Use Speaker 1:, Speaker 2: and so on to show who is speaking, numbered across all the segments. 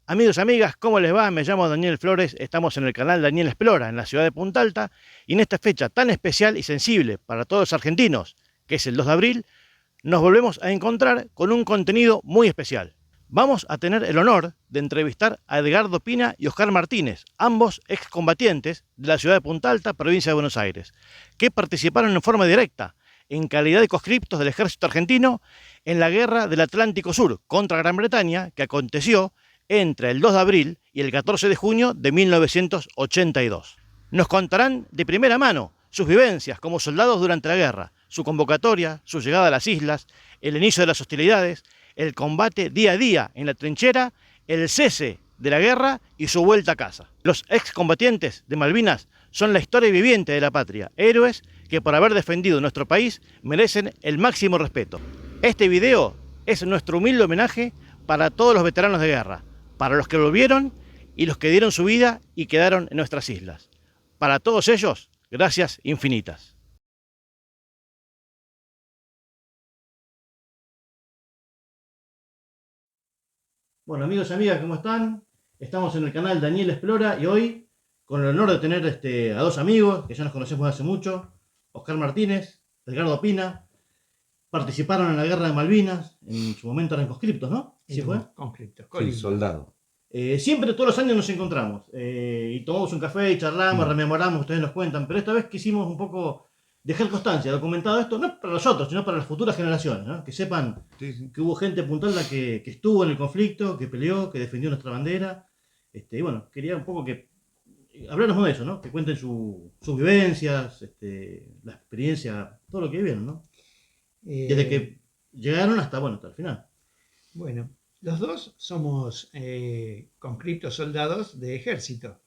Speaker 1: Amigos y amigas, ¿cómo les va? Me llamo Daniel Flores, estamos en el canal Daniel Explora, en la ciudad de Punta Alta, y en esta fecha tan especial y sensible para todos los argentinos, que es el 2 de abril, nos volvemos a encontrar con un contenido muy especial. Vamos a tener el honor de entrevistar a Edgardo Pina y Oscar Martínez, ambos excombatientes de la ciudad de Punta Alta, provincia de Buenos Aires, que participaron en forma directa, en calidad de conscriptos del ejército argentino, en la guerra del Atlántico Sur contra Gran Bretaña, que aconteció entre el 2 de abril y el 14 de junio de 1982. Nos contarán de primera mano sus vivencias como soldados durante la guerra, su convocatoria, su llegada a las islas, el inicio de las hostilidades, el combate día a día en la trinchera, el cese de la guerra y su vuelta a casa. Los excombatientes de Malvinas son la historia viviente de la patria, héroes que por haber defendido nuestro país merecen el máximo respeto. Este video es nuestro humilde homenaje para todos los veteranos de guerra, para los que volvieron y los que dieron su vida y quedaron en nuestras islas. Para todos ellos, gracias infinitas. Bueno, amigos y amigas, ¿cómo están? Estamos en el canal Daniel Explora y hoy, con el honor de tener a dos amigos que ya nos conocemos hace mucho, Oscar Martínez, Edgardo Pina, participaron en la guerra de Malvinas, en su momento eran conscriptos, ¿no?
Speaker 2: ¿Sí fue? Conscriptos.
Speaker 3: Sí, soldado.
Speaker 1: Siempre, todos los años nos encontramos y tomamos un café y charlamos, rememoramos, ustedes nos cuentan, pero esta vez quisimos un poco dejar constancia, documentado esto, no para nosotros, sino para las futuras generaciones, ¿no? Que sepan que hubo gente puntual que estuvo en el conflicto, que peleó, que defendió nuestra bandera. Y bueno, quería un poco que habláramos de eso, ¿no? Que cuenten sus vivencias, la experiencia, todo lo que vivieron, ¿no? Desde que llegaron hasta el final.
Speaker 2: Bueno, los dos somos conscriptos soldados de ejército.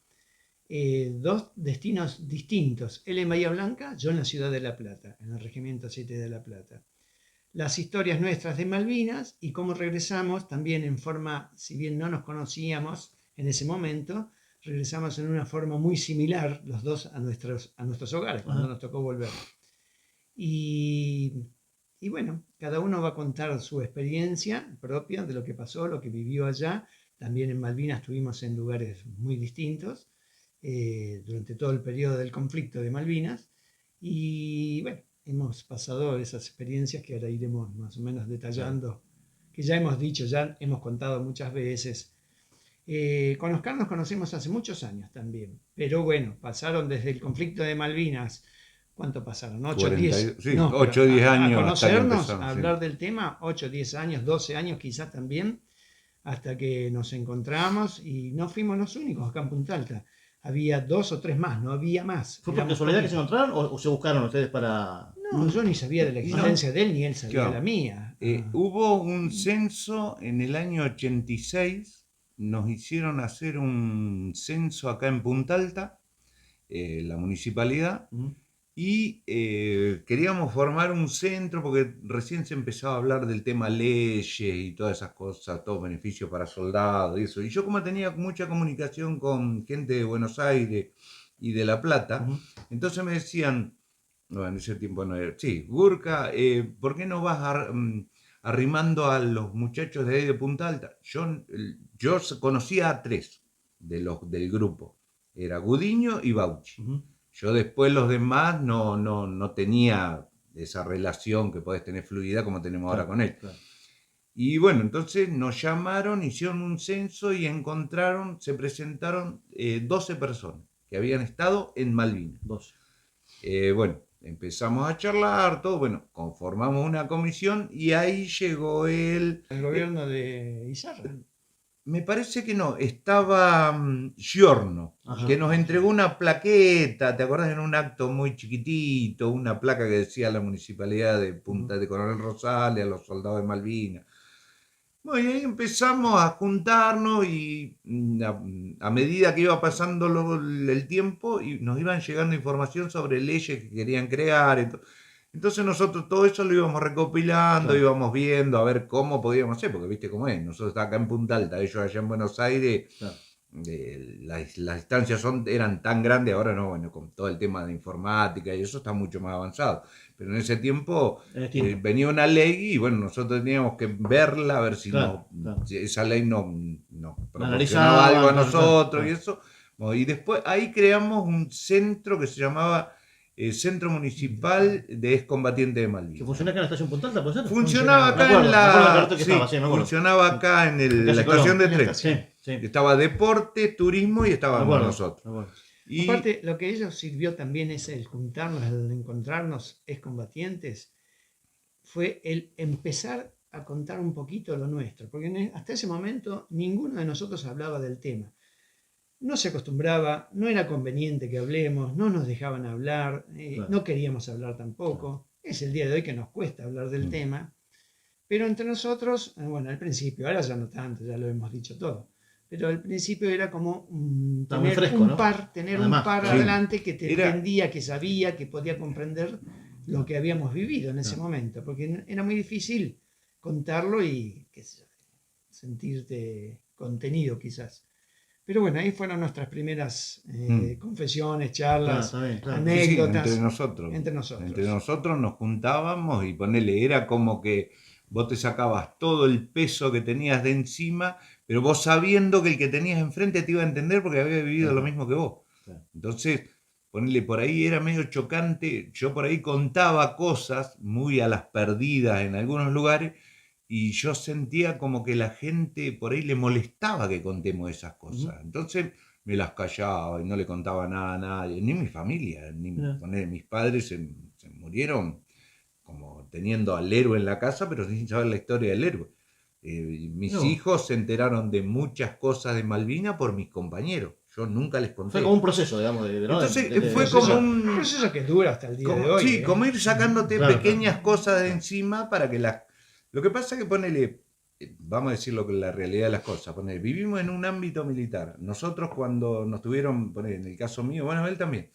Speaker 2: Dos destinos distintos. Él en Bahía Blanca, yo en la ciudad de La Plata, en el Regimiento 7 de La Plata. Las historias nuestras de Malvinas y cómo regresamos también en forma, si bien no nos conocíamos en ese momento, regresamos en una forma muy similar los dos a nuestros hogares cuando nos tocó volver. Y bueno, cada uno va a contar su experiencia propia de lo que pasó, lo que vivió allá. También en Malvinas estuvimos en lugares muy distintos durante todo el periodo del conflicto de Malvinas. Y bueno, hemos pasado esas experiencias que ahora iremos más o menos detallando, que ya hemos dicho, ya hemos contado muchas veces. Con Oscar nos conocemos hace muchos años también, pero bueno, pasaron desde el conflicto de Malvinas. ¿Cuánto pasaron? 8, 10.
Speaker 3: Sí, no, 8 o 10 años.
Speaker 2: A conocernos, a hablar del tema, 8, 10 años, 12 años quizás también, hasta que nos encontramos y no fuimos los únicos acá en Punta Alta. Había 2 o 3 más, no había más.
Speaker 1: ¿Fue por casualidad que se encontraron o se buscaron ustedes para...?
Speaker 2: No, yo ni sabía de la existencia de él, ni él sabía de la mía.
Speaker 3: Hubo un censo en el año 86, nos hicieron hacer un censo acá en Punta Alta, la municipalidad, y queríamos formar un centro porque recién se empezaba a hablar del tema leyes y todas esas cosas, todo beneficio para soldados y eso. Y yo como tenía mucha comunicación con gente de Buenos Aires y de La Plata, entonces me decían, no, en ese tiempo no era, sí, Gurka, ¿por qué no vas arrimando a los muchachos de ahí de Punta Alta? Yo conocía a 3 del grupo, era Gudiño y Bauchi. Yo después los demás no tenía esa relación que podés tener fluida como tenemos ahora con él. Claro. Y bueno, entonces nos llamaron, hicieron un censo y se presentaron 12 personas que habían estado en Malvinas. 12. Bueno, empezamos a charlar, todo, bueno, conformamos una comisión y ahí llegó el
Speaker 2: gobierno de Izarra.
Speaker 3: Me parece que no, estaba Giorno, que nos entregó una plaqueta, ¿te acordás? En un acto muy chiquitito, una placa que decía la municipalidad de Punta de Coronel Rosales, a los soldados de Malvinas. Bueno, y ahí empezamos a juntarnos y a medida que iba pasando el tiempo y nos iban llegando información sobre leyes que querían crear. Entonces nosotros todo eso lo íbamos recopilando, claro, íbamos viendo a ver cómo podíamos hacer, porque viste cómo es, nosotros acá en Punta Alta, ellos allá en Buenos Aires, claro, las distancias eran tan grandes, ahora no, bueno, con todo el tema de informática y eso está mucho más avanzado. Pero en ese tiempo venía una ley y bueno, nosotros teníamos que verla, a ver si, si esa ley nos proporcionaba algo a nosotros y eso. Bueno, y después ahí creamos un centro que se llamaba Centro Municipal de Excombatientes de Malvinas.
Speaker 4: ¿Que funcionaba acá en la estación Punta Alta, puede ser?
Speaker 3: Funcionaba acá en la... funcionaba acá en la estación de tren.
Speaker 4: Sí.
Speaker 3: Estaba deporte, turismo y estábamos nosotros.
Speaker 2: Y aparte, lo que ellos sirvió también es el juntarnos, el encontrarnos excombatientes, fue el empezar a contar un poquito lo nuestro, porque hasta ese momento ninguno de nosotros hablaba del tema. No se acostumbraba, no era conveniente que hablemos, no nos dejaban hablar, no queríamos hablar tampoco. Es el día de hoy que nos cuesta hablar del tema, pero entre nosotros, bueno, al principio, ahora ya no tanto, ya lo hemos dicho todo, pero al principio era como tener
Speaker 4: fresco,
Speaker 2: un
Speaker 4: ¿no?
Speaker 2: par, tener
Speaker 4: Además,
Speaker 2: un par
Speaker 3: sí.
Speaker 2: adelante que te entendía, que sabía, que podía comprender lo que habíamos vivido en ese momento, porque era muy difícil contarlo y sentirte contenido quizás. Pero bueno, ahí fueron nuestras primeras confesiones, charlas, anécdotas.
Speaker 3: Sí,
Speaker 2: entre nosotros.
Speaker 3: Entre nosotros nos juntábamos y ponele, era como que vos te sacabas todo el peso que tenías de encima, pero vos sabiendo que el que tenías enfrente te iba a entender porque había vivido lo mismo que vos. Entonces, ponele, por ahí era medio chocante. Yo por ahí contaba cosas muy a las perdidas en algunos lugares. Y yo sentía como que la gente por ahí le molestaba que contemos esas cosas. Entonces me las callaba y no le contaba nada a nadie, ni mi familia, mis padres se murieron como teniendo al héroe en la casa, pero sin saber la historia del héroe. Mis hijos se enteraron de muchas cosas de Malvinas por mis compañeros. Yo nunca les conté.
Speaker 4: Fue como un proceso, digamos.
Speaker 3: Entonces fue como un
Speaker 2: proceso que dura hasta el día de hoy.
Speaker 3: Sí, como ir sacándote pequeñas cosas de encima para que las... Lo que pasa es que ponele, vamos a decir lo que la realidad de las cosas, ponele, vivimos en un ámbito militar. Nosotros cuando nos tuvieron, ponele, en el caso mío, bueno, él también,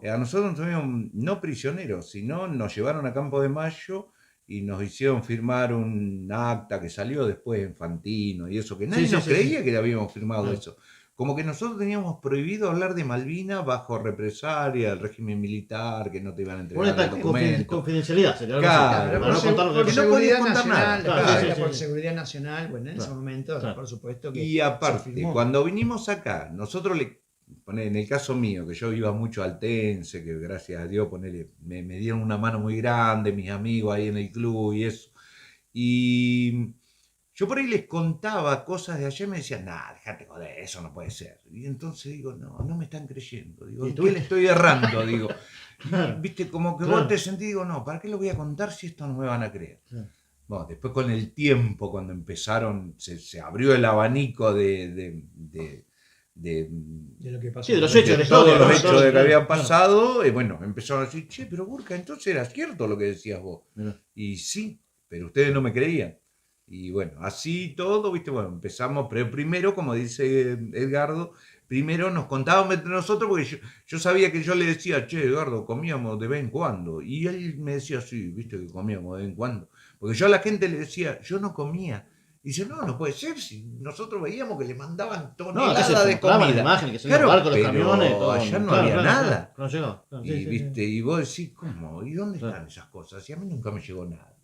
Speaker 3: a nosotros nos tuvieron no prisioneros, sino nos llevaron a Campo de Mayo y nos hicieron firmar un acta que salió después en Fantino y eso, que nadie nos creía que habíamos firmado eso. Como que nosotros teníamos prohibido hablar de Malvinas bajo represalia, el régimen militar, que no te iban a entregar los documentos.
Speaker 4: Confidencialidad, sería algo
Speaker 3: claro,
Speaker 4: así.
Speaker 2: Por
Speaker 3: no podías contar nada.
Speaker 2: Por seguridad nacional, bueno, en ese momento, por supuesto que.
Speaker 3: Y aparte, cuando vinimos acá, nosotros en el caso mío, que yo iba mucho al Tense, que gracias a Dios me dieron una mano muy grande, mis amigos ahí en el club y eso. Y yo por ahí les contaba cosas de allá y me decían, nah, déjate joder, eso no puede ser. Y entonces digo, no me están creyendo. Digo, ¿en qué le estoy errando? Digo, y, viste, como que vos te sentís, digo, no, ¿para qué lo voy a contar si esto no me van a creer? Bueno, después con el tiempo, cuando empezaron, se abrió el abanico de
Speaker 2: lo que pasó.
Speaker 4: Sí, de los hechos,
Speaker 3: de todos los hechos de que habían pasado, y bueno, empezaron a decir, che, pero Burka, entonces era cierto lo que decías vos. Y sí, pero ustedes no me creían. Y bueno, así todo, viste, bueno, empezamos, pero primero, como dice Edgardo, primero nos contábamos entre nosotros, porque yo sabía que yo le decía, che, Edgardo, comíamos de vez en cuando. Y él me decía, sí, viste que comíamos de vez en cuando. Porque yo a la gente le decía, yo no comía. Y dice, no puede ser, si nosotros veíamos que le mandaban toneladas de comida.
Speaker 4: Imagen, que
Speaker 3: claro,
Speaker 4: barcos,
Speaker 3: pero
Speaker 4: los camiones, todo,
Speaker 3: allá no había nada.
Speaker 4: No llegó.
Speaker 3: Y, ¿viste? Y vos decís, ¿cómo? ¿Y dónde están esas cosas? Y a mí nunca me llegó nada.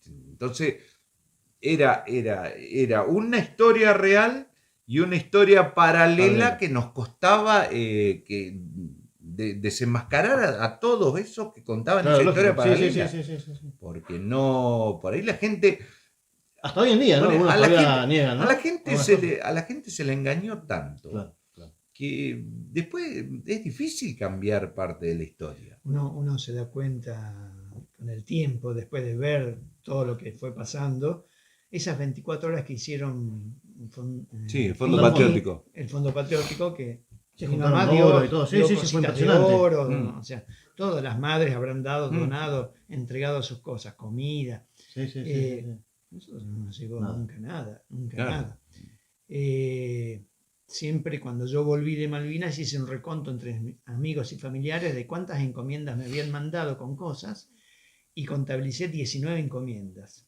Speaker 3: Entonces, era una historia real y una historia paralela que nos costaba desenmascarar a todos esos que contaban esa historia paralela.
Speaker 4: Sí.
Speaker 3: Porque no, por ahí la gente...
Speaker 4: Hasta hoy en día, ¿no?
Speaker 3: A la gente se le engañó tanto que después es difícil cambiar parte de la historia.
Speaker 2: Uno se da cuenta con el tiempo, después de ver todo lo que fue pasando, esas 24 horas que hicieron
Speaker 3: el Fondo Patriótico.
Speaker 2: El Fondo Patriótico que
Speaker 4: mi mamá dio, oro y todo. Sí, fue impresionante.
Speaker 2: Oro, o sea, todas las madres habrán dado, donado, entregado sus cosas, comida. Nosotros no nos llegó nunca nada. Siempre cuando yo volví de Malvinas hice un reconto entre amigos y familiares de cuántas encomiendas me habían mandado con cosas y contabilicé 19 encomiendas.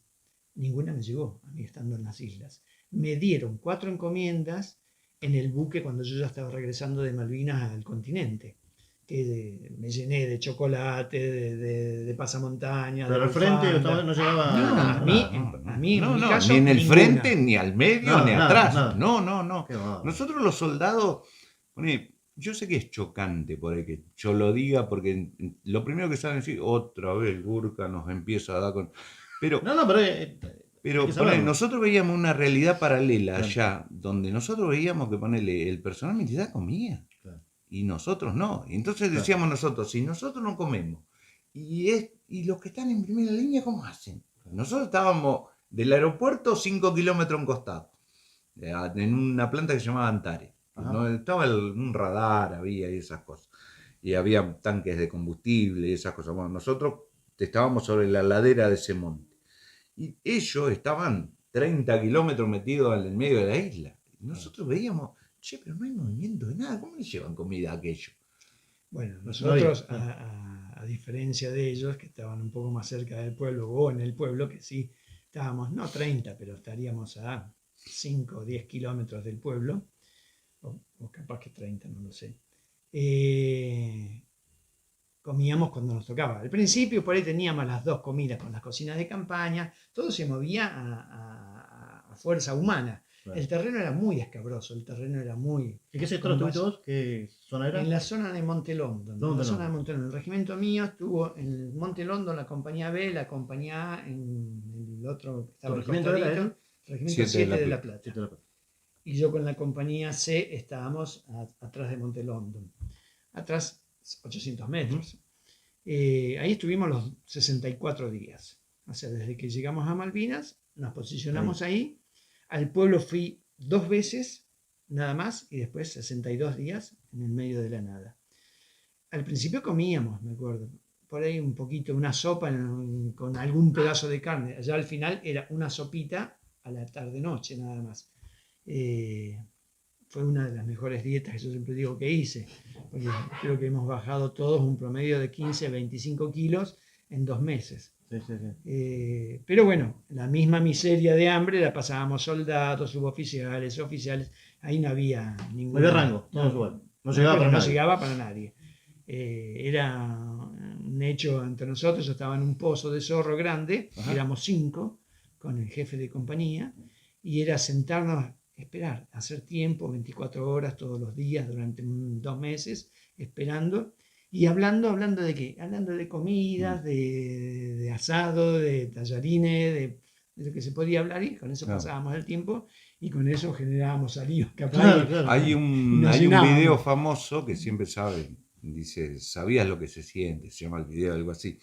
Speaker 2: Ninguna me llegó a mí estando en las islas. Me dieron 4 encomiendas en el buque cuando yo ya estaba regresando de Malvinas al continente. Que me llené de chocolate, de pasamontañas.
Speaker 4: Pero
Speaker 2: de
Speaker 4: al frente
Speaker 2: bufanda.
Speaker 4: no llegaba
Speaker 2: a mí, en mi caso,
Speaker 3: ni en el
Speaker 2: ninguna.
Speaker 3: frente, ni al medio,
Speaker 4: No,
Speaker 3: ni
Speaker 4: nada,
Speaker 3: atrás.
Speaker 4: nada.
Speaker 3: No.
Speaker 4: Qué va.
Speaker 3: Nosotros los soldados, yo sé que es chocante por ahí que yo lo diga, porque lo primero que saben decir, otra vez Gurka nos empieza a dar con... Pero,
Speaker 4: No, pero hay que saberlo.
Speaker 3: nosotros veíamos una realidad paralela
Speaker 4: Claro.
Speaker 3: allá, donde nosotros veíamos que el personal militar comía.
Speaker 4: Claro.
Speaker 3: Y nosotros no. Y entonces decíamos nosotros, si nosotros no comemos, y los que están en primera línea, ¿cómo hacen? Nosotros estábamos del aeropuerto 5 kilómetros a un costado, en una planta que se llamaba Antares. ¿No? Estaba un radar, había y esas cosas. Y había tanques de combustible y esas cosas. Bueno, nosotros estábamos sobre la ladera de ese monte. Y ellos estaban 30 kilómetros metidos en el medio de la isla. Y nosotros veíamos, che, pero no hay movimiento de nada. ¿Cómo les llevan comida a aquello?
Speaker 2: Bueno, nosotros, a diferencia de ellos, que estaban un poco más cerca del pueblo, o en el pueblo, que sí, estábamos, no 30, pero estaríamos a 5 o 10 kilómetros del pueblo, o capaz que 30, no lo sé. Comíamos cuando nos tocaba. Al principio por ahí teníamos las 2 comidas con las cocinas de campaña, todo se movía a fuerza humana. Claro. El terreno era muy escabroso, el terreno era muy...
Speaker 4: ¿En qué sector estuviste vos? ¿Qué zona era?
Speaker 2: En la zona de Monte London. En la zona de Monte London. El regimiento mío estuvo en Monte London, la compañía B, la compañía A en el otro que estaba
Speaker 4: ¿El regimiento era
Speaker 2: el regimiento 7 de La Plata. Y yo con la compañía C estábamos atrás de Monte London. Atrás 800 metros. Ahí estuvimos los 64 días. O sea, desde que llegamos a Malvinas, nos posicionamos ahí. Al pueblo fui 2 veces, nada más, y después 62 días en el medio de la nada. Al principio comíamos, me acuerdo, por ahí un poquito, una sopa con algún pedazo de carne. Allá al final era una sopita a la tarde-noche, nada más. Fue una de las mejores dietas que yo siempre digo que hice, porque creo que hemos bajado todos un promedio de 15 a 25 kilos en 2 meses. Sí. Pero bueno, la misma miseria de hambre la pasábamos soldados, suboficiales, oficiales, ahí no había ningún...
Speaker 4: No había rango, no llegaba para nadie.
Speaker 2: Era un hecho entre nosotros, yo estaba en un pozo de zorro grande, éramos 5 con el jefe de compañía, y era sentarnos, esperar, hacer tiempo, 24 horas todos los días durante 2 meses, esperando. Y hablando de qué? Hablando de comidas, de asado, de tallarines, de lo que se podía hablar, y con eso pasábamos el tiempo y con eso generábamos salidos.
Speaker 3: Hay un video famoso que siempre saben, dice, ¿sabías lo que se siente? Se llama el video, algo así.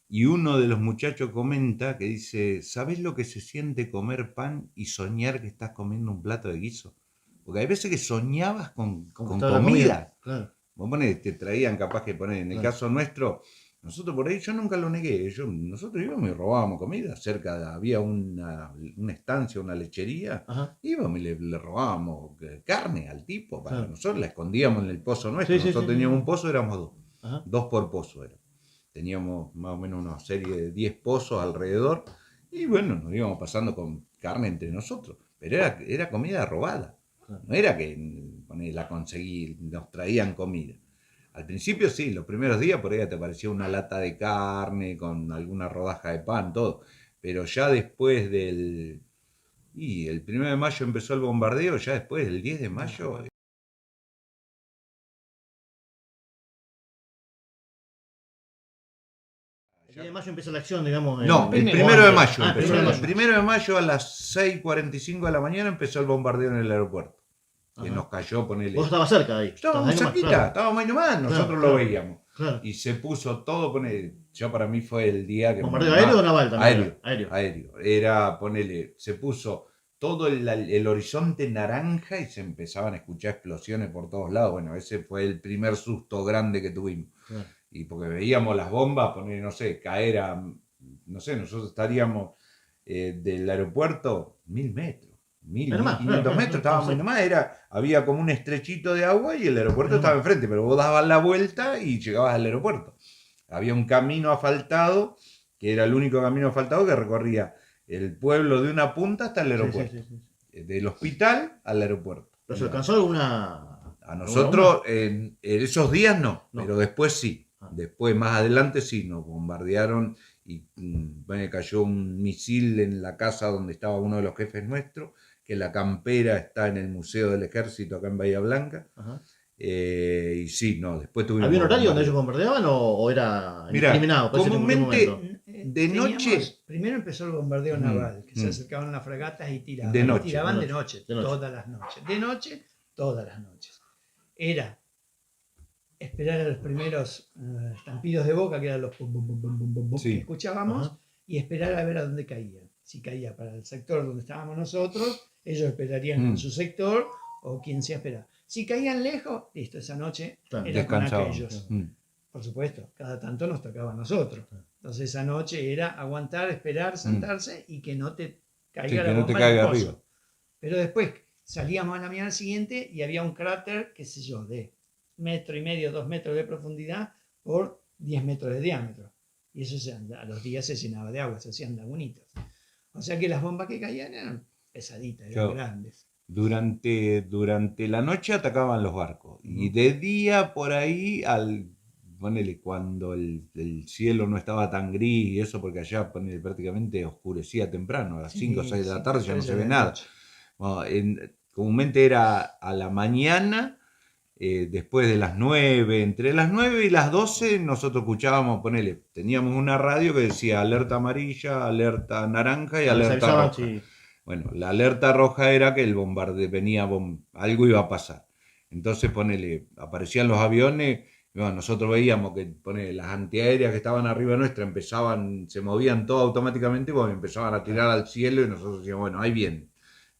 Speaker 3: Y uno de los muchachos comenta que dice, ¿sabés lo que se siente comer pan y soñar que estás comiendo un plato de guiso? Porque hay veces que soñabas con comida. Claro. Vos ponés, te traían capaz que poner, en el caso nuestro, nosotros por ahí, yo nunca lo negué, nosotros íbamos y robábamos comida, había una estancia, una lechería, íbamos y le robábamos carne al tipo, nosotros la escondíamos en el pozo nuestro, nosotros teníamos un pozo, éramos 2, 2 por pozo era. Teníamos más o menos una serie de 10 pozos alrededor, y bueno, nos íbamos pasando con carne entre nosotros, pero era comida robada. No era que la conseguí, nos traían comida. Al principio sí, los primeros días por ahí te aparecía una lata de carne con alguna rodaja de pan, todo. Pero ya después el 1 de mayo empezó el bombardeo, ya después del 10 de mayo...
Speaker 4: El 10 de mayo empieza la acción, digamos.
Speaker 3: No, el 1 de mayo empezó. El 1 de mayo a las 6:45 de la mañana empezó el bombardeo en el aeropuerto. Que nos cayó, ponele.
Speaker 4: Vos estabas cerca de ahí.
Speaker 3: Estábamos cerquita, estábamos ahí nomás, nosotros lo veíamos. Claro. Y se puso todo, ponele. Yo para mí fue el día que.
Speaker 4: ¿Bombardeo aéreo o naval también?
Speaker 3: Aéreo. Era, ponele, se puso todo el horizonte naranja y se empezaban a escuchar explosiones por todos lados. Bueno, ese fue el primer susto grande que tuvimos. Claro. Y porque veíamos las bombas, poner, no sé, caer a, no sé, nosotros estaríamos del aeropuerto 1000 metros, 1500 metros, estábamos muy nomás, había como un estrechito de agua y el aeropuerto estaba enfrente, pero vos dabas la vuelta y llegabas al aeropuerto. Había un camino asfaltado, que era el único camino asfaltado que recorría el pueblo de una punta hasta el aeropuerto, del hospital al aeropuerto.
Speaker 4: ¿Pero se alcanzó alguna...?
Speaker 3: A nosotros en esos días no,
Speaker 4: No.
Speaker 3: pero después sí.
Speaker 4: Ah.
Speaker 3: Después, más adelante sí, nos bombardearon y bueno, cayó un misil en la casa donde estaba uno de los jefes nuestros, que la campera está en el Museo del Ejército acá en Bahía Blanca.
Speaker 4: Ajá.
Speaker 3: Y sí, no, después tuvimos...
Speaker 4: ¿Había un horario donde ellos
Speaker 3: bombardeo.
Speaker 4: bombardeaban o era
Speaker 3: Mirá,
Speaker 4: indiscriminado? Parece que en cualquier
Speaker 3: comúnmente-
Speaker 4: momento.
Speaker 3: De noche-
Speaker 2: Primero empezó el bombardeo naval, que se
Speaker 3: mm.
Speaker 2: acercaban las fragatas y tiraban.
Speaker 3: De noche,
Speaker 2: Tiraban
Speaker 4: de
Speaker 2: de noche,
Speaker 4: de noche.
Speaker 2: todas las noches. De noche, todas las noches. Era esperar a los primeros estampidos de boca, que eran los pum, pum, pum, pum, pum, pum, pum,
Speaker 3: Sí.
Speaker 2: que escuchábamos,
Speaker 4: Ajá.
Speaker 2: y esperar a ver a dónde caía. Si caía para el sector donde estábamos nosotros, ellos esperarían en su sector, o quien sea esperaba. Si caían lejos, listo, esa noche
Speaker 4: Claro,
Speaker 2: era con
Speaker 3: Descansábamos.
Speaker 2: aquellos.
Speaker 3: Mm.
Speaker 2: Por supuesto, cada tanto nos tocaba a nosotros. Entonces esa noche era aguantar, esperar, sentarse y que no te caiga
Speaker 3: Sí,
Speaker 2: la
Speaker 3: que no te
Speaker 2: bomba en el
Speaker 3: caiga
Speaker 2: pozo.
Speaker 3: arriba.
Speaker 2: Pero después salíamos a la mañana siguiente y había un cráter, qué sé yo, de 1,5 metros, 2 metros de profundidad por 10 metros de diámetro. Y eso a los días se llenaba de agua, se hacían lagunitas. O sea que las bombas que caían eran pesaditas, eran
Speaker 3: Claro.
Speaker 2: grandes.
Speaker 3: Durante la noche atacaban los barcos y de día por ahí, ponele, cuando el cielo no estaba tan gris y eso, porque allá ponele, prácticamente oscurecía temprano, a las 5 o 6 de la tarde ya no se ve nada. Bueno, comúnmente era a la mañana, después de las 9, entre las 9 y las 12 nosotros escuchábamos, ponele, teníamos una radio que decía alerta amarilla, alerta naranja y
Speaker 4: Les
Speaker 3: alerta
Speaker 4: avisaban
Speaker 3: roja.
Speaker 4: si-
Speaker 3: Bueno, la alerta roja era que el bombardeo venía, algo iba a pasar. Entonces, ponele, aparecían los aviones, y bueno, nosotros veíamos que ponele, las antiaéreas que estaban arriba nuestra se movían todo automáticamente, bueno, empezaban a tirar al cielo y nosotros decíamos, bueno, ahí viene.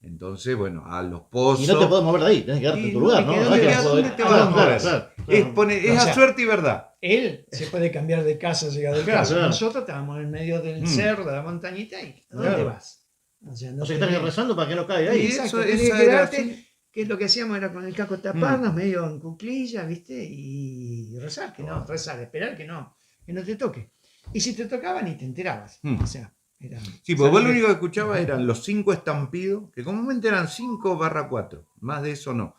Speaker 3: Entonces, bueno, a los pozos...
Speaker 4: Y no te puedes mover de ahí, tenés que quedarte
Speaker 3: Y
Speaker 4: en tu
Speaker 3: no
Speaker 4: lugar,
Speaker 3: te
Speaker 4: ¿no?
Speaker 3: quedas-
Speaker 4: No es que
Speaker 3: ¿a
Speaker 4: no
Speaker 3: dónde
Speaker 4: podés-
Speaker 3: te vas a mover?
Speaker 4: Claro.
Speaker 3: Es
Speaker 2: O
Speaker 3: a
Speaker 2: sea,
Speaker 3: suerte y verdad.
Speaker 2: Él se puede cambiar de casa, llegar de
Speaker 4: Claro,
Speaker 2: casa.
Speaker 4: claro.
Speaker 2: Nosotros estábamos en medio del cerro, de la montañita, y ¿a dónde
Speaker 4: Claro.
Speaker 2: vas? O sea, no
Speaker 4: O sea, que estás
Speaker 2: tenés-
Speaker 4: rezando para que no caiga
Speaker 3: Y
Speaker 4: ahí.
Speaker 2: Exacto,
Speaker 3: eso-
Speaker 2: tenés
Speaker 3: esa
Speaker 2: que
Speaker 3: era
Speaker 2: quedarte,
Speaker 3: así.
Speaker 2: que lo que hacíamos era con el casco taparnos, medio en cuclillas, ¿viste? Y rezar, esperar que no te toque. Y si te tocaba ni te enterabas. O sea, era...
Speaker 3: Sí, pues vos lo único que escuchabas eran los 5 estampidos, que comúnmente eran 5/4, más de eso no.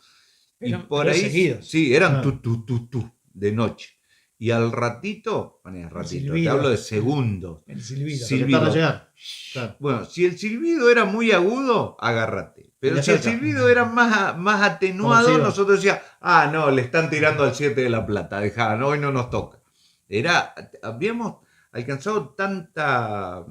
Speaker 2: Pero-
Speaker 3: y por
Speaker 2: pero
Speaker 3: ahí,
Speaker 2: seguidos.
Speaker 3: sí, eran
Speaker 4: Ah.
Speaker 3: tu, de noche. Y al ratito, te
Speaker 2: silbido.
Speaker 3: hablo de segundos.
Speaker 2: El silbido.
Speaker 3: Sí.
Speaker 4: Porque tarda en llegar. Claro.
Speaker 3: Bueno, si el silbido era muy agudo, agárrate. Pero
Speaker 4: Le
Speaker 3: si el
Speaker 4: acerca.
Speaker 3: silbido era más atenuado,
Speaker 4: Conocido.
Speaker 3: nosotros decíamos, no, le están tirando al 7 de la Plata, dejá, no, hoy no nos toca. Habíamos alcanzado tanta...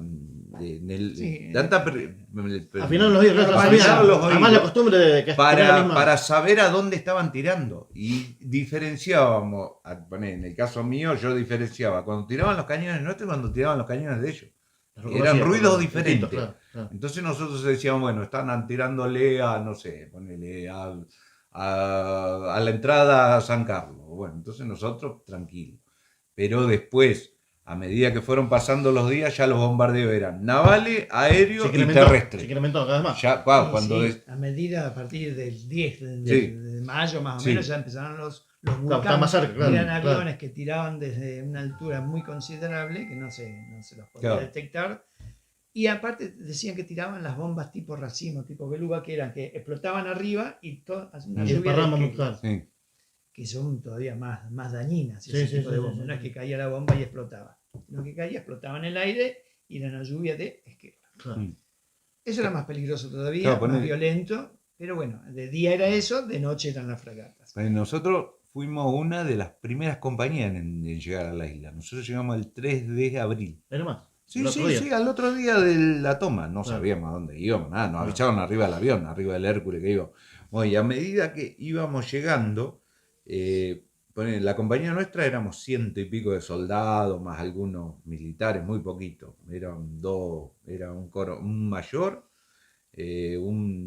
Speaker 2: Sí.
Speaker 4: Al final los oídos,
Speaker 2: Claro,
Speaker 4: claro,
Speaker 2: al final
Speaker 4: sabían.
Speaker 3: los
Speaker 4: Además la
Speaker 3: oídos.
Speaker 4: costumbre de que tener la misma-
Speaker 3: para saber a dónde estaban tirando. Y diferenciábamos, en el caso mío, yo diferenciaba cuando tiraban los cañones nuestros y cuando tiraban los cañones de ellos. Eran ruidos diferentes.
Speaker 4: Claro, claro.
Speaker 3: Entonces nosotros decíamos, bueno, están tirándole a, no sé, ponele a la entrada a San Carlos. Bueno, entonces nosotros tranquilos. Pero después, a medida que fueron pasando los días, ya los bombardeos eran navales, aéreos y
Speaker 4: Se
Speaker 3: terrestres.
Speaker 4: incrementó cada vez más.
Speaker 3: Ya,
Speaker 2: Sí,
Speaker 3: cuando
Speaker 2: sí, a medida, a partir del 10
Speaker 3: Sí.
Speaker 2: de mayo más o
Speaker 3: Sí.
Speaker 2: menos, ya empezaron los
Speaker 4: Claro,
Speaker 2: Vulcan,
Speaker 4: está más cerca, claro,
Speaker 2: eran
Speaker 4: claro.
Speaker 2: aviones que tiraban desde una altura muy considerable, que no se los podía
Speaker 3: Claro.
Speaker 2: detectar. Y aparte decían que tiraban las bombas tipo racimo, tipo beluga, que eran que explotaban arriba y una
Speaker 4: Y
Speaker 2: lluvia
Speaker 4: desparramos
Speaker 2: de
Speaker 4: claro.
Speaker 3: Sí.
Speaker 2: que son todavía más dañinas,
Speaker 4: Sí,
Speaker 2: ese
Speaker 4: sí,
Speaker 2: tipo
Speaker 4: sí,
Speaker 2: de
Speaker 4: sí,
Speaker 2: bombas.
Speaker 4: sí.
Speaker 2: No es que caía la bomba y explotaba. Lo que caía explotaba en el aire y era una lluvia de esquelas.
Speaker 4: Claro.
Speaker 2: Eso era más peligroso todavía,
Speaker 3: Claro,
Speaker 2: más
Speaker 3: ponele.
Speaker 2: violento, pero bueno, de día era eso, de noche eran las fragatas.
Speaker 3: Nosotros fuimos una de las primeras compañías en llegar a la isla. Nosotros llegamos el 3 de abril.
Speaker 4: Era más.
Speaker 3: Sí,
Speaker 4: El otro
Speaker 3: sí,
Speaker 4: día.
Speaker 3: sí, al otro día de la toma. No
Speaker 4: Claro.
Speaker 3: sabíamos a dónde íbamos, nada. Nos
Speaker 4: Claro.
Speaker 3: avisaron arriba del avión, arriba del Hércules que íbamos. Bueno, y a medida que íbamos llegando, la compañía nuestra éramos 100 y pico de soldados, más algunos militares, muy poquitos. Era un mayor,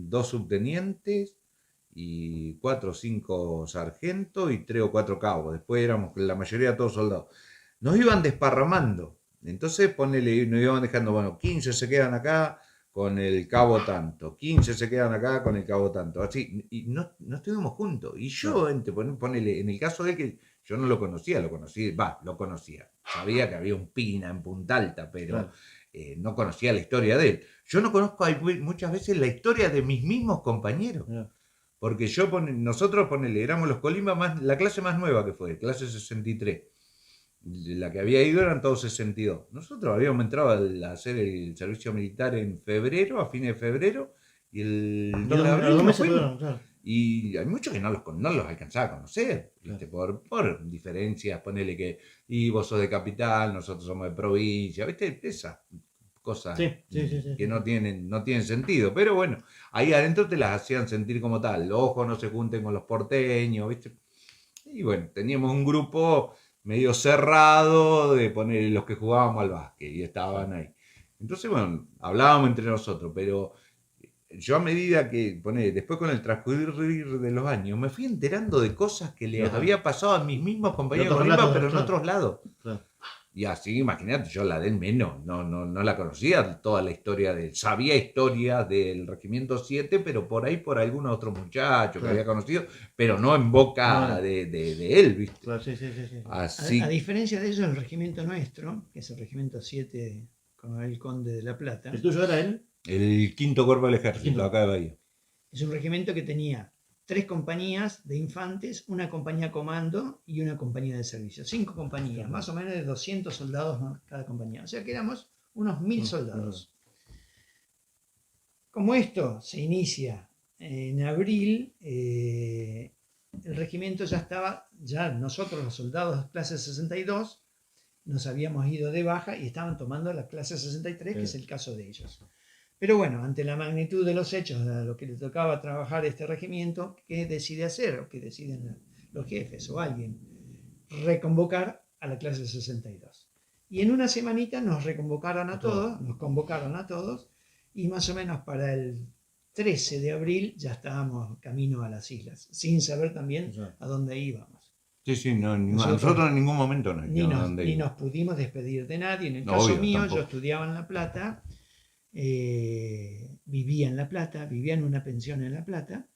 Speaker 3: dos subtenientes y 4 o 5 sargentos y 3 o 4 cabos. Después éramos la mayoría todos soldados. Nos iban desparramando. Entonces, nos iban dejando, bueno, 15 se quedan acá con el cabo tanto, 15 se quedan acá con el cabo tanto, así, y no estuvimos juntos. Y yo, ponele, en el caso de que yo no lo conocía, lo conocía. Sabía que había un Pina en Punta Alta, pero
Speaker 4: Claro.
Speaker 3: no conocía la historia de él. Yo no conozco muchas veces la historia de mis mismos compañeros.
Speaker 4: Mirá.
Speaker 3: Porque nosotros éramos los Colima, la clase más nueva que fue, clase 63. La que había ido eran todos 62. Nosotros habíamos entrado a hacer el servicio militar en febrero, a fines de febrero, y el 2 de abril nos fuimos.
Speaker 4: Claro.
Speaker 3: Y hay muchos que no los alcanzaba a conocer, ¿viste? Por diferencias, ponele que, y vos sos de capital, nosotros somos de provincia, ¿viste? Esas cosas que no tienen sentido. Pero bueno, ahí adentro te las hacían sentir como tal. Los ojos no se junten con los porteños, ¿viste? Y bueno, teníamos un grupo medio cerrado de poner los que jugábamos al básquet y estaban ahí. Entonces, bueno, hablábamos entre nosotros, pero yo a medida que, después con el transcurrir de los años, me fui enterando de cosas que les había pasado a mis mismos compañeros de Colima, pero en otros lados. Claro. Y así, imagínate, yo la del menos, no la conocía toda la historia sabía historia del Regimiento 7, pero por ahí por algún otro muchacho que había conocido, pero no en boca de él, ¿viste?
Speaker 4: Claro, sí.
Speaker 3: Así.
Speaker 2: A diferencia de eso, el regimiento nuestro, que es el Regimiento 7 con el Conde de la Plata.
Speaker 4: ¿El tuyo era él?
Speaker 3: El quinto cuerpo del ejército, acá de Bahía.
Speaker 2: Es un regimiento que tenía 3 compañías de infantes, una compañía comando y una compañía de servicio. 5 compañías, más o menos de 200 soldados cada compañía. O sea que éramos unos 1000 soldados. Como esto se inicia en abril, el regimiento ya nosotros los soldados clase 62 nos habíamos ido de baja y estaban tomando la clase 63, que es el caso de ellos. Pero bueno, ante la magnitud de los hechos, a lo que le tocaba trabajar este regimiento, ¿qué decide hacer? O ¿qué deciden los jefes o alguien? Reconvocar a la clase 62. Y en una semanita nos convocaron a todos, y más o menos para el 13 de abril ya estábamos camino a las islas, sin saber también a dónde íbamos.
Speaker 3: Sí, nosotros en ningún momento
Speaker 2: ni nos pudimos despedir de nadie. En el caso mío, tampoco. Yo estudiaba en La Plata, vivía en La Plata, vivía en una pensión en La Plata,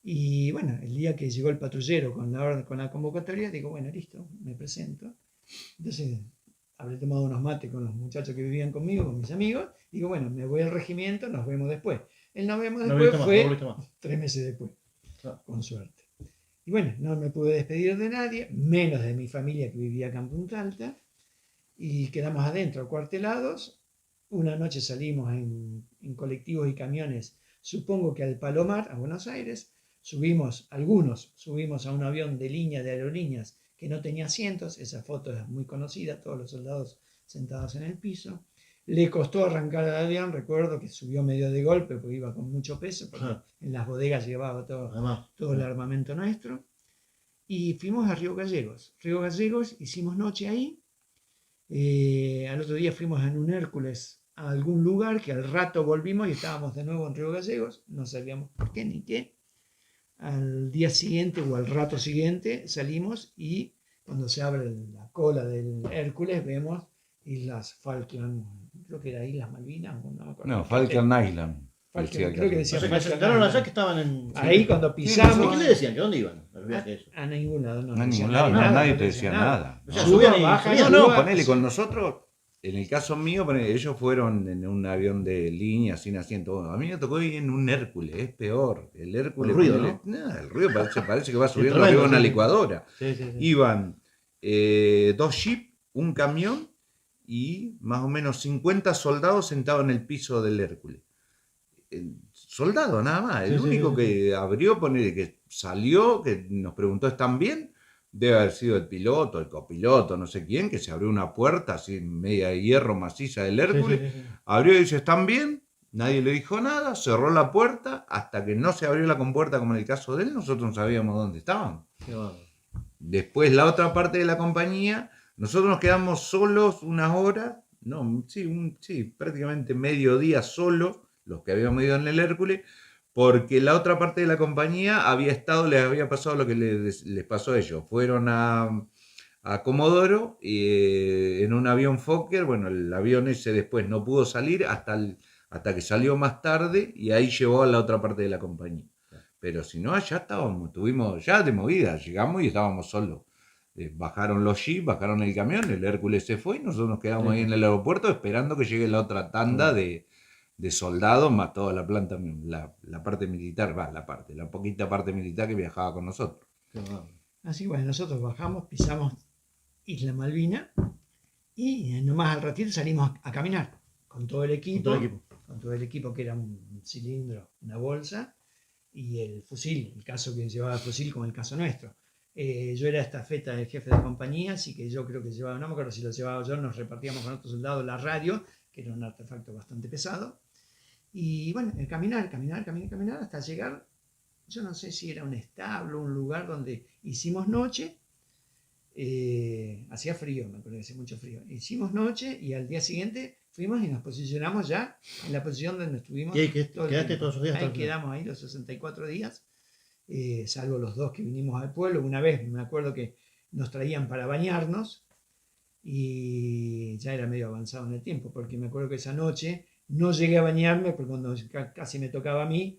Speaker 2: y bueno, el día que llegó el patrullero con la convocatoria, digo, bueno, listo, me presento. Entonces habré tomado unos mates con los muchachos que vivían conmigo, con mis amigos, digo, bueno, me voy al regimiento, nos vemos después. El nos vemos después fue 3 meses después, con suerte. Y bueno, no me pude despedir de nadie, menos de mi familia que vivía acá en Punta Alta, y quedamos adentro, acuartelados. Una noche salimos en colectivos y camiones, supongo que al Palomar, a Buenos Aires. Algunos subimos a un avión de aerolíneas que no tenía asientos. Esa foto es muy conocida, todos los soldados sentados en el piso. Le costó arrancar el avión, recuerdo que subió medio de golpe porque iba con mucho peso, porque en las bodegas llevaba todo el armamento nuestro. Y fuimos a Río Gallegos. Río Gallegos, hicimos noche ahí. Al otro día fuimos en un Hércules a algún lugar, que al rato volvimos y estábamos de nuevo en Río Gallegos, no sabíamos por qué ni qué. Al día siguiente o al rato siguiente salimos y cuando se abre la cola del Hércules vemos Islas Falkland, creo que era Islas Malvinas, no me acuerdo.
Speaker 3: No, Falkland Island.
Speaker 2: Creo que decía.
Speaker 4: O sea, que se sentaron allá que estaban en.
Speaker 2: Ahí cuando pisamos.
Speaker 4: ¿Qué le decían? ¿Que dónde iban?
Speaker 2: A ningún lado,
Speaker 3: no. A ningún lado, nadie te decía nada.
Speaker 4: O sea, subían y bajaban.
Speaker 3: No, ponele con nosotros. En el caso mío, ellos fueron en un avión de línea sin asiento. A mí me tocó ir en un Hércules, es peor. El Hércules.
Speaker 4: El ruido, ¿no?
Speaker 3: El ruido parece que va subiendo arriba una licuadora.
Speaker 4: Sí.
Speaker 3: Iban 2 jeeps, un camión y más o menos 50 soldados sentados en el piso del Hércules. Soldado nada más. El único que abrió, que salió, que nos preguntó, ¿están bien? Debe haber sido el piloto, el copiloto, no sé quién, que se abrió una puerta así media de hierro maciza del Hércules. Abrió y dice, ¿están bien? Nadie le dijo nada, cerró la puerta, hasta que no se abrió la compuerta como en el caso de él, nosotros no sabíamos dónde estaban. Después la otra parte de la compañía, nosotros nos quedamos solos unas horas, prácticamente medio día solos, los que habíamos ido en el Hércules, porque la otra parte de la compañía les había pasado lo que les pasó a ellos. Fueron a Comodoro en un avión Fokker. Bueno, el avión ese después no pudo salir hasta que salió más tarde y ahí llevó a la otra parte de la compañía. Pero si no, allá estuvimos ya de movida, llegamos y estábamos solos. Bajaron los jeeps, bajaron el camión, el Hércules se fue y nosotros nos quedamos ahí en el aeropuerto esperando que llegue la otra tanda de de soldados, más toda la planta, la parte militar, la poquita parte militar que viajaba con nosotros.
Speaker 2: Así bueno, nosotros bajamos, pisamos Isla Malvina y nomás al ratito salimos a caminar con todo el equipo, que era un cilindro, una bolsa y el fusil, el caso que llevaba el fusil como el caso nuestro. Yo era estafeta del jefe de compañía, así que yo creo que llevaba, no me acuerdo si lo llevaba yo, nos repartíamos con otros soldados la radio, que era un artefacto bastante pesado. Y bueno, el caminar hasta llegar, yo no sé si era un establo, un lugar donde hicimos noche. Hacía frío, me acuerdo que hacía mucho frío. Hicimos noche y al día siguiente fuimos y nos posicionamos ya en la posición donde estuvimos.
Speaker 4: ¿Y ahí quedaste todos esos días?
Speaker 2: Ahí quedamos ahí los 64 días, salvo los 2 que vinimos al pueblo. Una vez me acuerdo que nos traían para bañarnos y ya era medio avanzado en el tiempo, porque me acuerdo que esa noche no llegué a bañarme, porque cuando casi me tocaba a mí,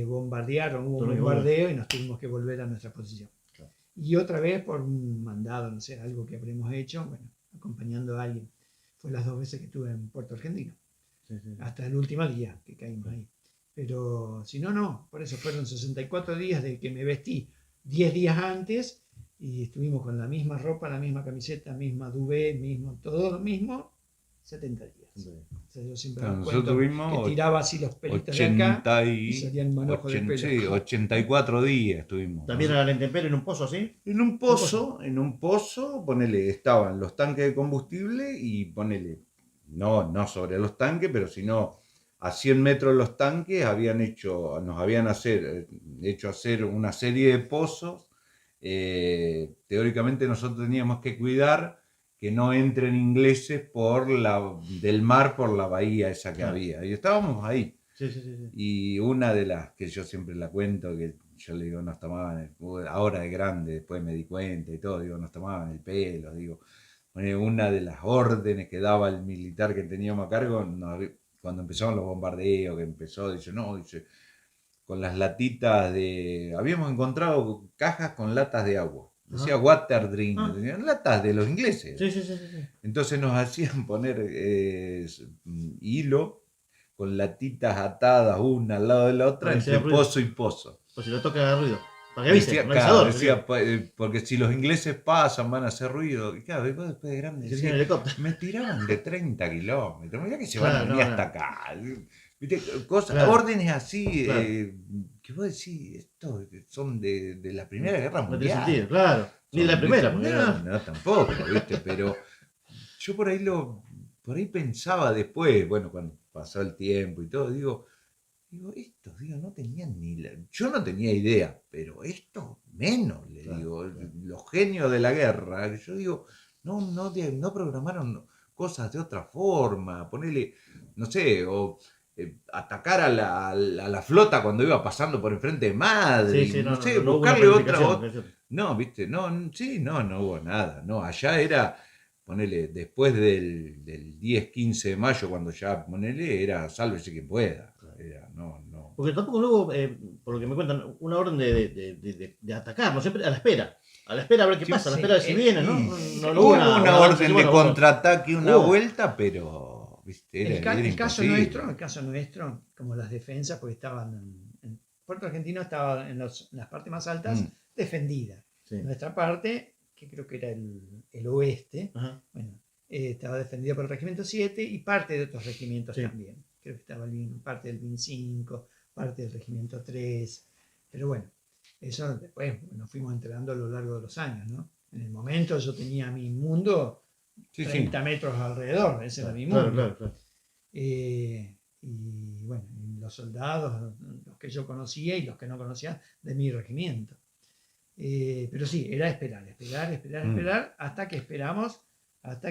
Speaker 2: hubo un bombardeo y nos tuvimos que volver a nuestra posición. Claro. Y otra vez por un mandado, no sé, algo que habremos hecho, bueno, acompañando a alguien. Fue las 2 veces que estuve en Puerto Argentino, hasta el último día que caímos ahí. Pero si no, no, por eso fueron 64 días de que me vestí 10 días antes y estuvimos con la misma ropa, la misma camiseta, misma duvet, mismo, todo lo mismo, 70 días. O sea, yo siempre
Speaker 3: nosotros tuvimos
Speaker 2: que tiraba así los pelitos de acá y salían manojos de pelo.
Speaker 3: Sí, 84 días estuvimos.
Speaker 4: ¿También a la intemperie en un pozo así?
Speaker 3: En un pozo, ponele, estaban los tanques de combustible y ponele, no sobre los tanques, pero sino a 100 metros los tanques nos habían hecho hacer una serie de pozos. Teóricamente nosotros teníamos que cuidar que no entren ingleses del mar por la bahía esa que había. Y estábamos ahí.
Speaker 4: Sí.
Speaker 3: Y una de las que yo siempre la cuento, que yo le digo, nos tomaban, ahora de grande, después me di cuenta y todo, digo, nos tomaban el pelo, digo, una de las órdenes que daba el militar que teníamos a cargo, cuando empezaron los bombardeos, que dice, con las latitas habíamos encontrado cajas con latas de agua. Decía water drink, latas de los ingleses.
Speaker 4: Sí.
Speaker 3: Entonces nos hacían poner hilo con latitas atadas una al lado de la otra entre pozo y pozo.
Speaker 4: Pues si lo toca hacer ruido. Para que avise, un avisador.
Speaker 3: Decía, porque si los ingleses pasan van a hacer ruido. Y claro, después de grande decía, me tiraban de 30 kilómetros. Mirá que se van a venir hasta acá. ¿Viste? Órdenes así, claro. Que vos decís, estos son de la Primera Guerra Mundial.
Speaker 4: No tiene sentido, claro. Ni de la primera.
Speaker 3: No, tampoco, ¿viste? Pero yo por ahí pensaba después, bueno, cuando pasó el tiempo y todo, digo, estos, no tenían yo no tenía idea, pero estos menos, digo, los genios de la guerra, yo digo, no programaron cosas de otra forma, ponerle, no sé, o atacar a la flota cuando iba pasando por enfrente de Madrid, no sé, buscarle otra. No, viste, no hubo nada, no, allá era, ponele, después del 10-15 de mayo, cuando ya, ponele, era sálvese quien pueda, era, no.
Speaker 4: Porque tampoco hubo, por lo que me cuentan, una orden de atacar, no siempre a la espera a ver qué pasa, a la espera de si vienen, ¿no?
Speaker 3: Hubo una orden de contraataque, una vuelta, pero... ¿Viste?
Speaker 2: El caso nuestro, como las defensas, porque estaban en Puerto Argentino estaba en las partes más altas defendida. Sí. Nuestra parte, que creo que era el oeste, bueno, estaba defendida por el Regimiento 7 y parte de otros regimientos también. Creo que estaba parte del BIN 5, parte del Regimiento 3, pero bueno, eso después nos fuimos enterando a lo largo de los años, ¿no? En el momento yo tenía mi mundo 30 metros alrededor, ese era mi mundo. Claro. Y bueno, los soldados, los que yo conocía y los que no conocía de mi regimiento. Pero sí, era esperar, hasta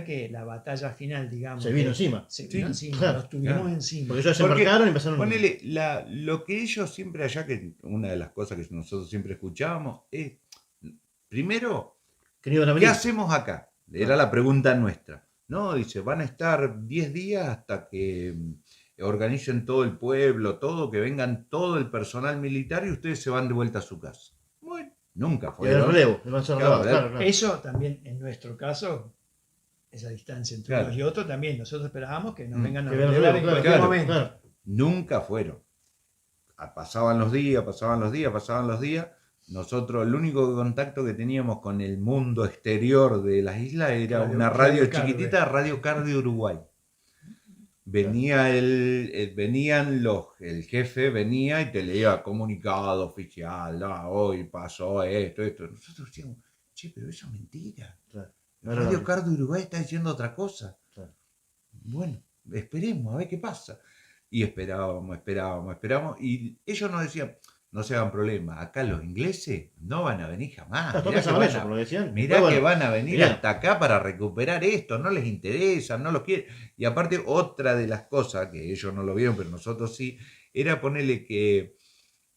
Speaker 2: que la batalla final, digamos.
Speaker 4: Se vino encima.
Speaker 2: Claro, los tuvimos encima.
Speaker 4: Porque ellos se embarcaron y empezaron.
Speaker 3: Ponele, lo que ellos siempre allá, que una de las cosas que nosotros siempre escuchábamos es, primero, ¿qué hacemos acá? Era la pregunta nuestra. No, dice, van a estar 10 días hasta que organicen todo el pueblo, todo, que vengan todo el personal militar y ustedes se van de vuelta a su casa. Bueno, nunca fue.
Speaker 4: El relevo, claro.
Speaker 2: Eso también, en nuestro caso, esa distancia entre unos y otros, también nosotros esperábamos que nos vengan a relevar en cualquier momento.
Speaker 3: Nunca fueron. Pasaban los días, pasaban los días, pasaban los días. Nosotros el único contacto que teníamos con el mundo exterior de las islas era una radio chiquitita, Radio Car de Uruguay. Venía el jefe venía y te leía comunicado oficial, hoy pasó esto. Nosotros decíamos, che, pero eso es mentira.
Speaker 4: Claro.
Speaker 3: Radio Car de Uruguay está diciendo otra cosa.
Speaker 4: Claro.
Speaker 3: Bueno, esperemos a ver qué pasa. Y esperábamos. Y ellos nos decían, no se hagan problema, acá los ingleses no van a venir jamás. Mirá que van a venir hasta acá para recuperar esto, no les interesa, no lo quieren. Y aparte, otra de las cosas, que ellos no lo vieron, pero nosotros sí, era ponerle que,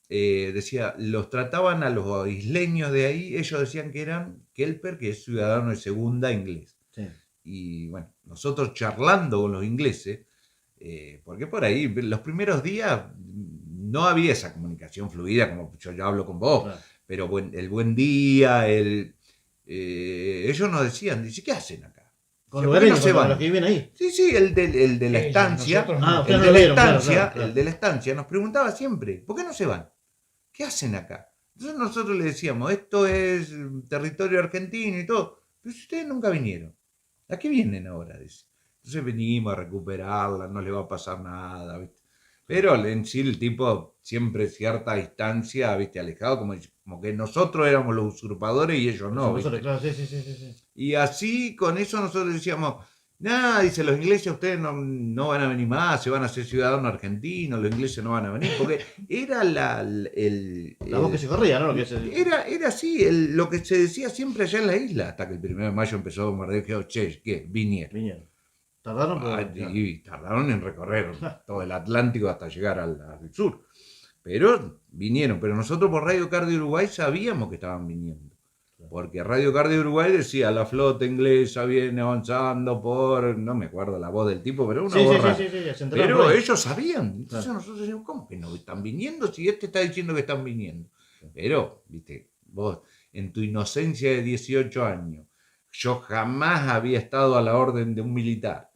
Speaker 3: decía, los trataban a los isleños de ahí, ellos decían que eran kelper, que es ciudadano de segunda inglés.
Speaker 4: Sí.
Speaker 3: Y bueno, nosotros charlando con los ingleses, porque por ahí, los primeros días no había esa comunicación fluida como yo ya hablo con vos, claro. Pero el buen día, ellos nos decían, dice, ¿qué hacen acá?
Speaker 4: Con los lugareños, con los que viven ahí.
Speaker 3: Sí, el de la estancia, el de la estancia nos preguntaba siempre, ¿por qué no se van? ¿Qué hacen acá? Entonces nosotros le decíamos, esto es territorio argentino y todo, pero si ustedes nunca vinieron, ¿a qué vienen ahora? Dice. Entonces venimos a recuperarla, no le va a pasar nada, ¿viste? Pero en sí el tipo siempre cierta distancia, ¿viste? Alejado, como que nosotros éramos los usurpadores y ellos no.
Speaker 4: Nosotros, claro, sí.
Speaker 3: Y así con eso nosotros decíamos, nada, dice, los ingleses ustedes no van a venir más, se van a ser ciudadanos argentinos, los ingleses no van a venir, porque era la
Speaker 4: voz que se corría, ¿no?
Speaker 3: Era así, lo que se decía siempre allá en la isla, hasta que el 1 de mayo empezó a bombardeo, que, che, ¿qué? Vinieron.
Speaker 4: Tardaron,
Speaker 3: y tardaron en recorrer todo el Atlántico hasta llegar al sur. Pero vinieron. Pero nosotros por Radio Car de Uruguay sabíamos que estaban viniendo. Porque Radio Car de Uruguay decía, la flota inglesa viene avanzando por... No me acuerdo la voz del tipo, pero una voz rara.
Speaker 4: Sí,
Speaker 3: pero ellos sabían. Entonces nosotros decíamos, ¿cómo que no están viniendo? Si este está diciendo que están viniendo. Pero, viste, vos, en tu inocencia de 18 años, yo jamás había estado a la orden de un militar.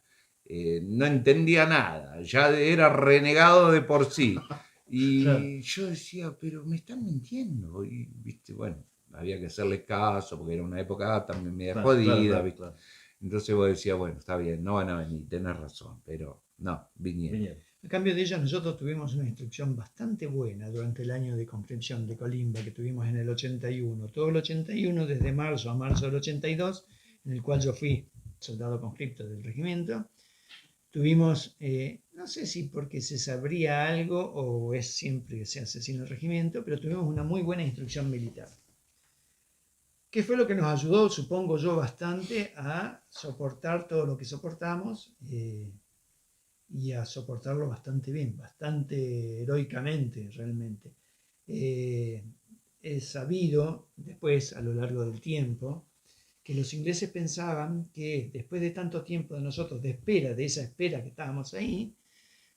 Speaker 3: No entendía nada, ya era renegado de por sí. Y claro. Yo decía, pero me están mintiendo. Y, viste, bueno, había que hacerle caso porque era una época también media jodida, ¿viste? Claro. Entonces vos decías, bueno, está bien, no van a venir, tenés razón, pero no, vinieron.
Speaker 2: A cambio de ello, nosotros tuvimos una instrucción bastante buena durante el año de conscripción de Colimba que tuvimos en el 81. Todo el 81, desde marzo a marzo del 82, en el cual yo fui soldado conscripto del regimiento. Tuvimos, no sé si porque se sabría algo o es siempre que se asesina el regimiento, pero tuvimos una muy buena instrucción militar. ¿Qué fue lo que nos ayudó, supongo yo, bastante a soportar todo lo que soportamos y a soportarlo bastante bien, bastante heroicamente realmente? He sabido después, a lo largo del tiempo, que los ingleses pensaban que después de tanto tiempo de nosotros, de esa espera que estábamos ahí,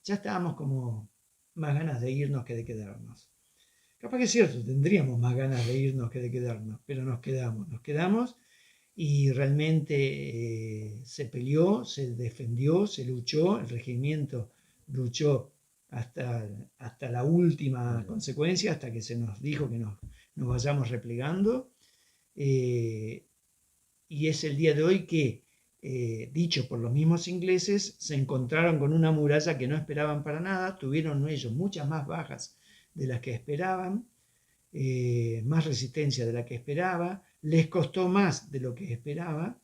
Speaker 2: ya estábamos como más ganas de irnos que de quedarnos. Capaz que es cierto, tendríamos más ganas de irnos que de quedarnos, pero nos quedamos y realmente se peleó, se defendió, se luchó, el regimiento luchó hasta la última consecuencia, hasta que se nos dijo que nos vayamos replegando. Y es el día de hoy que, dicho por los mismos ingleses, se encontraron con una muralla que no esperaban para nada, tuvieron ellos muchas más bajas de las que esperaban, más resistencia de la que esperaba, les costó más de lo que esperaba,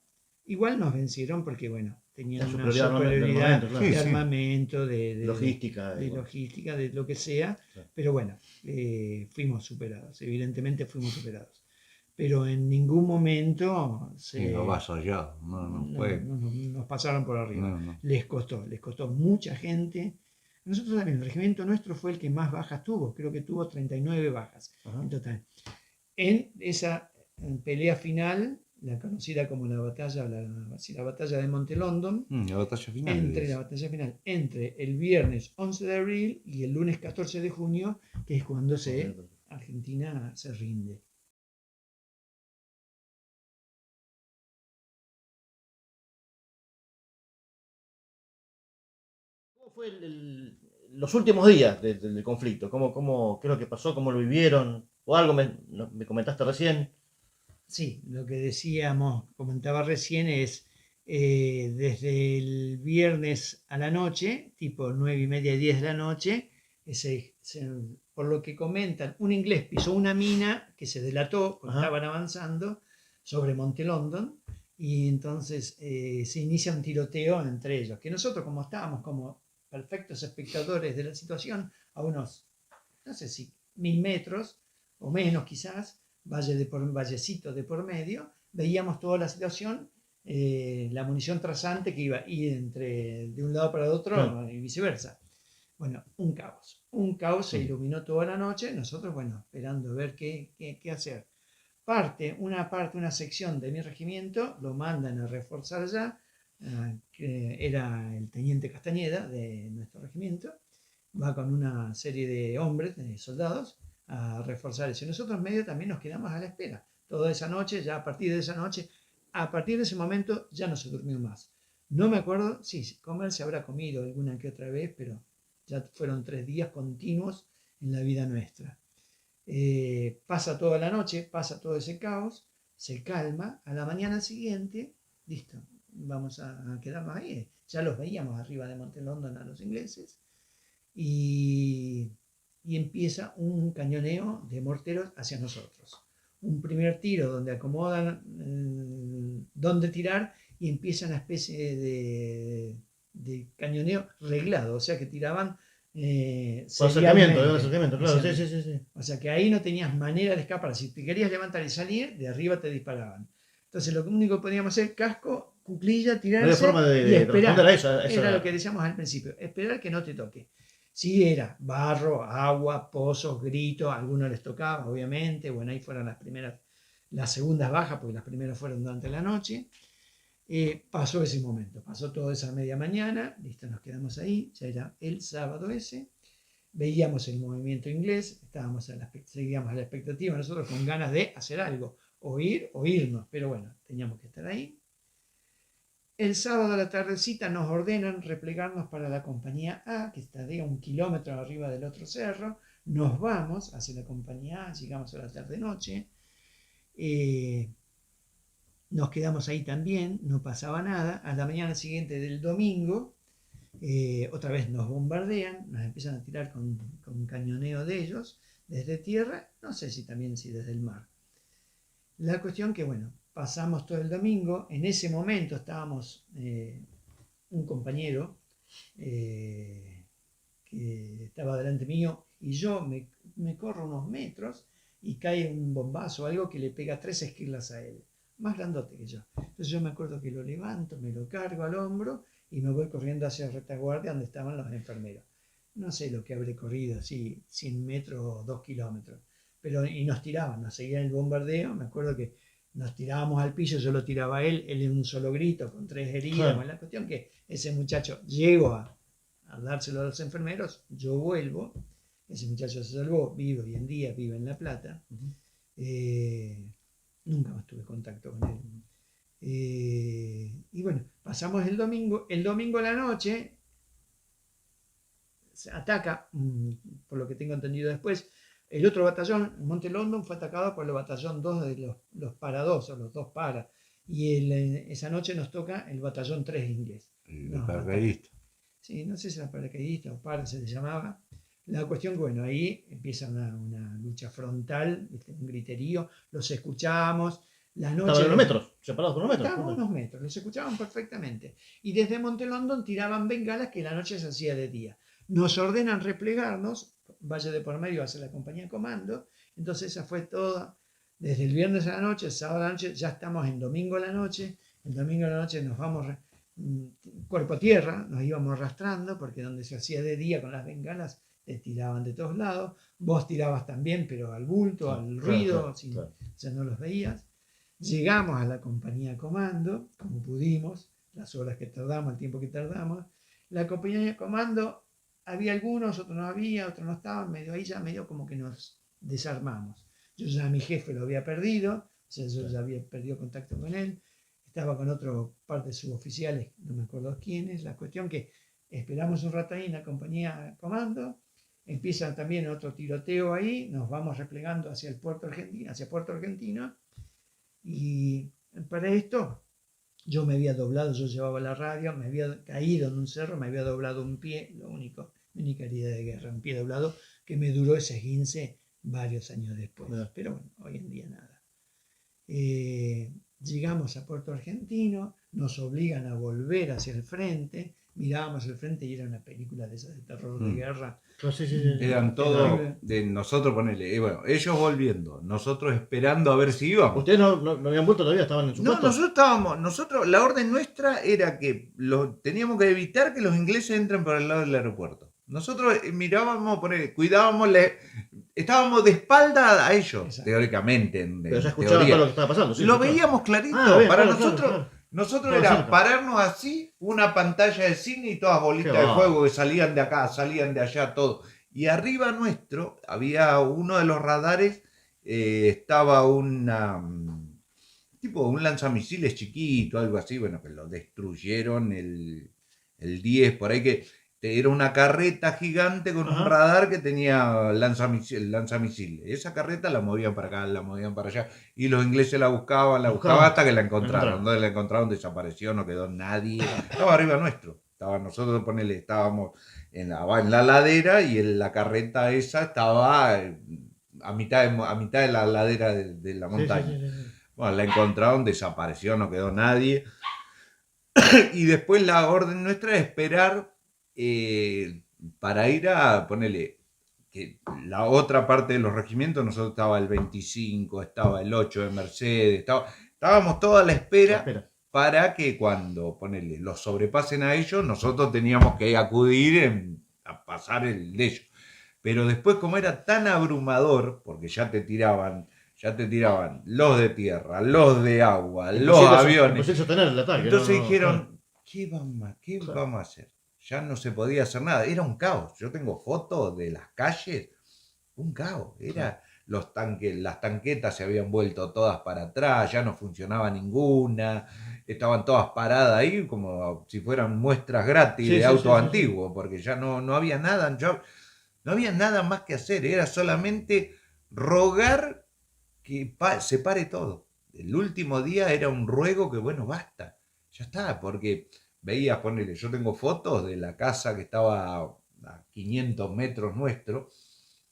Speaker 2: igual nos vencieron porque, bueno, tenían una superioridad de armamento, de logística, de lo que sea, pero bueno, fuimos superados, evidentemente fuimos superados. Pero en ningún momento nos pasaron por arriba. No. Les costó mucha gente. Nosotros también, el regimiento nuestro fue el que más bajas tuvo, creo que tuvo 39 bajas en total. En esa pelea final, la conocida como la batalla de Monte London,
Speaker 3: la batalla final
Speaker 2: entre el viernes 11 de abril y el lunes 14 de junio, que es cuando Argentina se rinde.
Speaker 4: ¿Cómo fue los últimos días del conflicto, qué es lo que pasó, cómo lo vivieron, o algo me comentaste recién.
Speaker 2: Sí, lo que decíamos, comentaba recién, es desde el viernes a la noche, tipo 9:30, 10 de la noche, por lo que comentan, un inglés pisó una mina que se delató cuando
Speaker 4: Ajá.
Speaker 2: estaban avanzando sobre Monte London, y entonces se inicia un tiroteo entre ellos, que nosotros, como estábamos como perfectos espectadores de la situación, a unos, no sé si 1000 metros o menos quizás, vallecito de por medio, veíamos toda la situación, la munición trazante que iba a ir de un lado para el otro,
Speaker 4: Sí.
Speaker 2: y viceversa. Bueno, un caos, se
Speaker 4: Sí.
Speaker 2: iluminó toda la noche, nosotros, bueno, esperando ver qué hacer. Una sección de mi regimiento lo mandan a reforzar ya, que era el teniente Castañeda de nuestro regimiento, va con una serie de hombres, de soldados, a reforzar eso. Y nosotros medio también nos quedamos a la espera. Toda esa noche, ya a partir de esa noche, a partir de ese momento ya no se durmió más. No me acuerdo, sí, comer se habrá comido alguna que otra vez, pero ya fueron 3 días continuos en la vida nuestra. Pasa toda la noche, pasa todo ese caos, se calma, a la mañana siguiente, listo, vamos a quedarnos ahí. Ya los veíamos arriba de Monte London a los ingleses, y, y empieza un cañoneo de morteros hacia nosotros. Un primer tiro donde acomodan dónde tirar, y empieza una especie de cañoneo reglado, o sea que tiraban
Speaker 4: Por acercamiento,
Speaker 2: serialmente.
Speaker 4: claro, sí, sí, sí, sí.
Speaker 2: O sea que ahí no tenías manera de escapar. Si te querías levantar y salir, de arriba te disparaban. Entonces lo único que podíamos hacer, casco, cuclilla,
Speaker 4: No había
Speaker 2: tirarse
Speaker 4: forma
Speaker 2: y
Speaker 4: de responder a
Speaker 2: esperar.
Speaker 4: eso.
Speaker 2: Era lo que decíamos al principio, esperar que no te toque. Sí, era barro, agua, pozos, gritos, a algunos les tocaba, obviamente. Bueno, ahí fueron las segundas bajas, porque las primeras fueron durante la noche. Pasó ese momento, pasó toda esa media mañana, listo, nos quedamos ahí, ya era el sábado ese. Veíamos el movimiento inglés, seguíamos a la expectativa, nosotros con ganas de hacer algo, o ir o irnos, pero bueno, teníamos que estar ahí. El sábado a la tardecita nos ordenan replegarnos para la compañía A, que está de 1 kilómetro arriba del otro cerro. Nos vamos hacia la compañía A, llegamos a la tarde-noche. Nos quedamos ahí también, no pasaba nada. A la mañana siguiente del domingo, otra vez nos bombardean, nos empiezan a tirar con cañoneo de ellos, desde tierra, no sé si también desde el mar. La cuestión que, bueno, pasamos todo el domingo. En ese momento estábamos un compañero que estaba delante mío, y yo me corro unos metros y cae un bombazo, algo que le pega 3 esquirlas a él, más grandote que yo. Entonces yo me acuerdo que lo levanto, me lo cargo al hombro y me voy corriendo hacia la retaguardia donde estaban los enfermeros. No sé lo que habré corrido, así 100 metros o 2 kilómetros. Y nos tiraban, nos seguían el bombardeo. Me acuerdo que nos tirábamos al piso, yo lo tiraba a él en un solo grito, con 3 heridas. Bueno, la cuestión que ese muchacho llegó a dárselo a los enfermeros, yo vuelvo, ese muchacho se salvó, vive hoy en día, vive en La Plata. Nunca más tuve contacto con él. Y bueno, pasamos el domingo a la noche, se ataca, por lo que tengo entendido después, el otro batallón. Monte London fue atacado por el batallón 2 de los para 2, o los 2 para, y esa noche nos toca el batallón 3 inglés.
Speaker 3: El paracaidista.
Speaker 2: Sí, no sé si era paracaidista o para se le llamaba. La cuestión que, bueno, ahí empieza una lucha frontal, un griterío, los escuchábamos. La noche
Speaker 4: Estaban a unos metros, separados por unos metros.
Speaker 2: Estaban a unos metros, los escuchaban perfectamente. Y desde Monte London tiraban bengalas, que la noche se hacía de día. Nos ordenan replegarnos, Valle de por medio hacia la compañía de comando. Entonces esa fue toda, desde el viernes a la noche, el sábado a la noche, ya estamos en domingo a la noche. El domingo a la noche nos vamos cuerpo a tierra, nos íbamos arrastrando, porque donde se hacía de día con las bengalas, te tiraban de todos lados. Vos tirabas también, pero al bulto, al ruido,
Speaker 4: Claro.
Speaker 2: ya no los veías. Llegamos a la compañía de comando, como pudimos, las horas que tardamos, el tiempo que tardamos. La compañía de comando, había algunos, otros no había, otros no estaban, medio como que nos desarmamos. Yo ya a mi jefe lo había perdido, o sea, yo ya había perdido contacto con él. Estaba con otro par de suboficiales, no me acuerdo quiénes. La cuestión que esperamos un rato ahí en la compañía comando, empieza también otro tiroteo ahí, nos vamos replegando hacia el puerto argentino, hacia Puerto Argentino, y para esto yo me había doblado, yo llevaba la radio, me había caído en un cerro, me había doblado un pie, lo único, mi única herida de guerra, un pie doblado que me duró ese esguince varios años después. Pero bueno, hoy en día nada. Llegamos a Puerto Argentino, nos obligan a volver hacia el frente, mirábamos el frente y era una película de esas de terror de guerra.
Speaker 3: Eran todos de nosotros, ponele, bueno, ellos volviendo, nosotros esperando a ver si íbamos.
Speaker 4: ¿Ustedes no habían vuelto todavía? ¿Estaban en su
Speaker 3: No,
Speaker 4: puesto?
Speaker 3: nosotros, la orden nuestra era que teníamos que evitar que los ingleses entren por el lado del aeropuerto. Nosotros mirábamos, cuidábamos, estábamos de espalda a ellos,
Speaker 2: Exacto.
Speaker 3: teóricamente.
Speaker 4: Pero ya escuchaban todo lo que estaba pasando. Sí,
Speaker 3: lo
Speaker 4: escuchaban.
Speaker 3: veíamos clarito.
Speaker 4: Bien,
Speaker 3: para
Speaker 4: claro,
Speaker 3: nosotros,
Speaker 4: claro.
Speaker 3: nosotros
Speaker 4: Claro,
Speaker 3: era
Speaker 4: cerca.
Speaker 3: pararnos así, una pantalla de cine y todas bolitas
Speaker 4: Qué
Speaker 3: de
Speaker 4: va.
Speaker 3: fuego que salían de acá, salían de allá, todo. Y arriba nuestro había uno de los radares, estaba tipo un lanzamisiles chiquito, algo así, bueno, que lo destruyeron el 10, por ahí que era una carreta gigante con un radar que tenía lanzamisiles. Esa carreta la movían para acá, la movían para allá, y los ingleses la buscaban hasta que la encontraron. Donde la encontraron desapareció, no quedó nadie. Estaba arriba nuestro. Nosotros estábamos en la ladera y la carreta esa estaba a mitad de la ladera de la montaña.
Speaker 4: Sí.
Speaker 3: Bueno, la encontraron, desapareció, no quedó nadie. Y después la orden nuestra es esperar para ir a ponerle que la otra parte de los regimientos. Nosotros estaba el 25, estaba el 8 de Mercedes, estábamos toda a la espera. Para que cuando los sobrepasen a ellos, nosotros teníamos que acudir a pasar el de ellos. Pero después, como era tan abrumador, porque ya te tiraban los de tierra, los de agua, los aviones.
Speaker 4: Sostener el ataque,
Speaker 3: entonces dijeron, ¿qué vamos a hacer? Ya no se podía hacer nada, era un caos. Yo tengo fotos de las calles, un caos. Las tanquetas se habían vuelto todas para atrás, ya no funcionaba ninguna, estaban todas paradas ahí como si fueran muestras gratis de autos antiguos, porque ya no había nada, no había nada más que hacer, era solamente rogar que se pare todo. El último día era un ruego que, bueno, basta, ya está, porque veías, yo tengo fotos de la casa que estaba a 500 metros nuestro.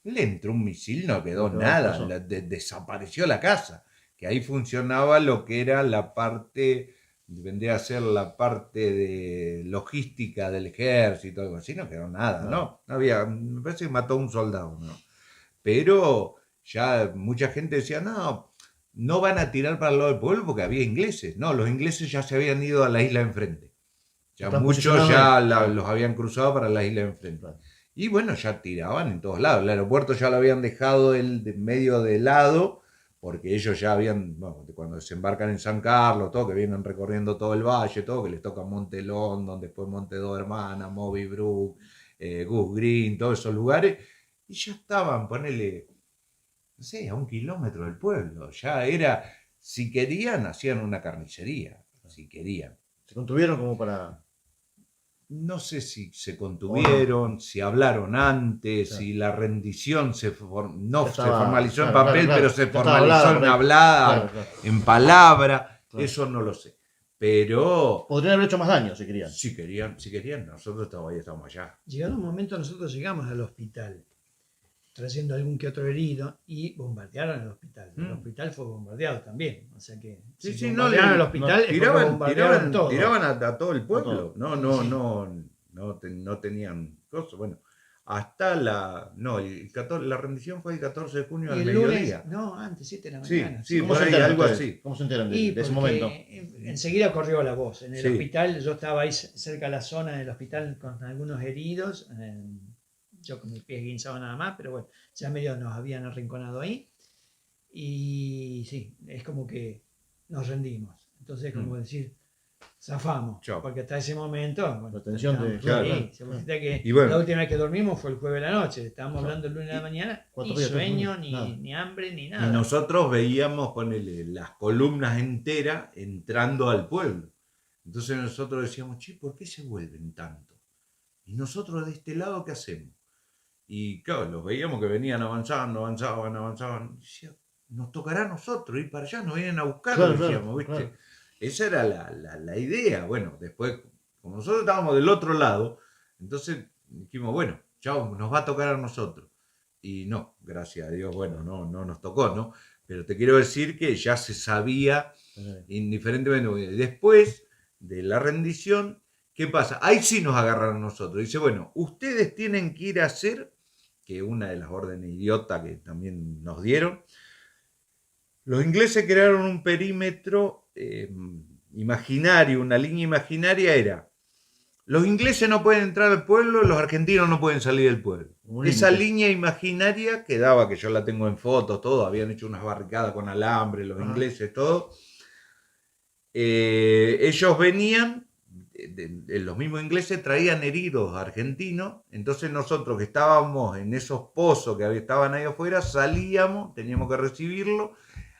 Speaker 3: Le entró un misil, no quedó nada, desapareció la casa, que ahí funcionaba lo que era la parte, vendría a ser la parte de logística del ejército, algo así, no quedó nada, no había, me parece que mató a un soldado, ¿no? Pero ya mucha gente decía, no van a tirar para el lado del pueblo porque había ingleses, no, los ingleses ya se habían ido a la isla de enfrente, ya muchos ya los habían cruzado para la isla de enfrente. Y bueno, ya tiraban en todos lados. El aeropuerto ya lo habían dejado medio de lado, porque ellos ya habían, cuando desembarcan en San Carlos, todo, que vienen recorriendo todo el valle, todo, que les toca Monte London, después Monte Dos Hermanas, Moby Brook, Goose Green, todos esos lugares, y ya estaban, ponele, no sé, a 1 kilómetro del pueblo. Ya era, si querían, hacían una carnicería, si querían.
Speaker 4: ¿Se contuvieron como para...?
Speaker 3: No sé si se contuvieron, si hablaron antes, si la rendición se formalizó en papel, pero se formalizó en hablada, en palabra, eso no lo sé. Pero...
Speaker 4: podrían haber hecho más daño si querían.
Speaker 3: Si querían, nosotros todavía estamos allá.
Speaker 2: Llegado un momento nosotros llegamos al hospital, trayendo algún que otro herido, y bombardearon el hospital. El hospital fue bombardeado también, o sea que bombardearon el hospital,
Speaker 3: tiraban a todo el pueblo. No tenían cosas. Bueno, hasta la rendición fue el 14 de junio al mediodía.
Speaker 2: Antes, 7 de la mañana.
Speaker 3: Sí, por ahí, algo así.
Speaker 4: ¿Cómo se enteran de ese momento?
Speaker 2: Enseguida corrió la voz. En el hospital, yo estaba ahí cerca de la zona del hospital con algunos heridos. Yo con mis pies guinzaba nada más, pero bueno, ya medio nos habían arrinconado ahí. Y sí, es como que nos rendimos. Entonces, como decir, zafamos.
Speaker 3: Chau.
Speaker 2: Porque hasta ese momento,
Speaker 4: la tensión de...
Speaker 2: La última vez que dormimos fue el jueves de la noche. Estábamos hablando el lunes de la mañana, ni sueño, ni hambre, ni nada.
Speaker 3: Y nosotros veíamos las columnas enteras entrando al pueblo. Entonces nosotros decíamos, ¿por qué se vuelven tanto? ¿y nosotros de este lado qué hacemos? Y claro, los veíamos que venían avanzando, avanzaban. Y decía, nos tocará a nosotros ir para allá, nos vienen a buscar,
Speaker 4: Claro,
Speaker 3: decíamos,
Speaker 4: claro,
Speaker 3: ¿viste?
Speaker 4: claro.
Speaker 3: Esa era la idea. Bueno, después, como nosotros estábamos del otro lado, entonces dijimos, bueno, chao, nos va a tocar a nosotros. Y no, gracias a Dios, bueno, no nos tocó, ¿no? Pero te quiero decir que ya se sabía, indiferentemente. Después de la rendición, ¿qué pasa? Ahí sí nos agarraron a nosotros. Dice, bueno, ustedes tienen que ir a hacer, que una de las órdenes idiotas que también nos dieron, los ingleses crearon un perímetro imaginario, una línea imaginaria era, los ingleses no pueden entrar al pueblo, los argentinos no pueden salir del pueblo. Esa línea imaginaria quedaba, que yo la tengo en fotos, todo, habían hecho unas barricadas con alambre, los ingleses, todo. Ellos venían, los mismos ingleses traían heridos argentinos, entonces nosotros que estábamos en esos pozos que estaban ahí afuera, salíamos, teníamos que recibirlos,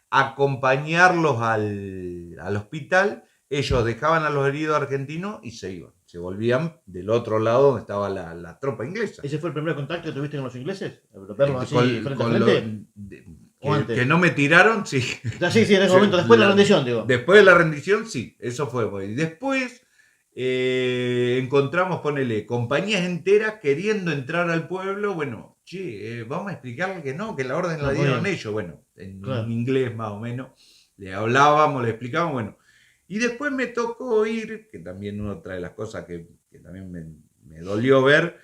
Speaker 3: acompañarlos al hospital, ellos dejaban a los heridos argentinos y se iban, se volvían del otro lado donde estaba la tropa inglesa.
Speaker 4: ¿Ese fue el primer contacto que tuviste con los ingleses? ¿Verlos así frente a
Speaker 3: con
Speaker 4: frente?
Speaker 3: que no me tiraron, sí.
Speaker 4: Ya, sí, en ese momento, después de la rendición, digo.
Speaker 3: Después de la rendición, sí, eso fue. Y después encontramos, ponele, compañías enteras queriendo entrar al pueblo. Bueno, che, vamos a explicarle que no, que la orden la dieron ellos. Bueno, en inglés más o menos. Le hablábamos, le explicábamos, bueno. Y después me tocó ir, que también otra de las cosas que también me dolió ver,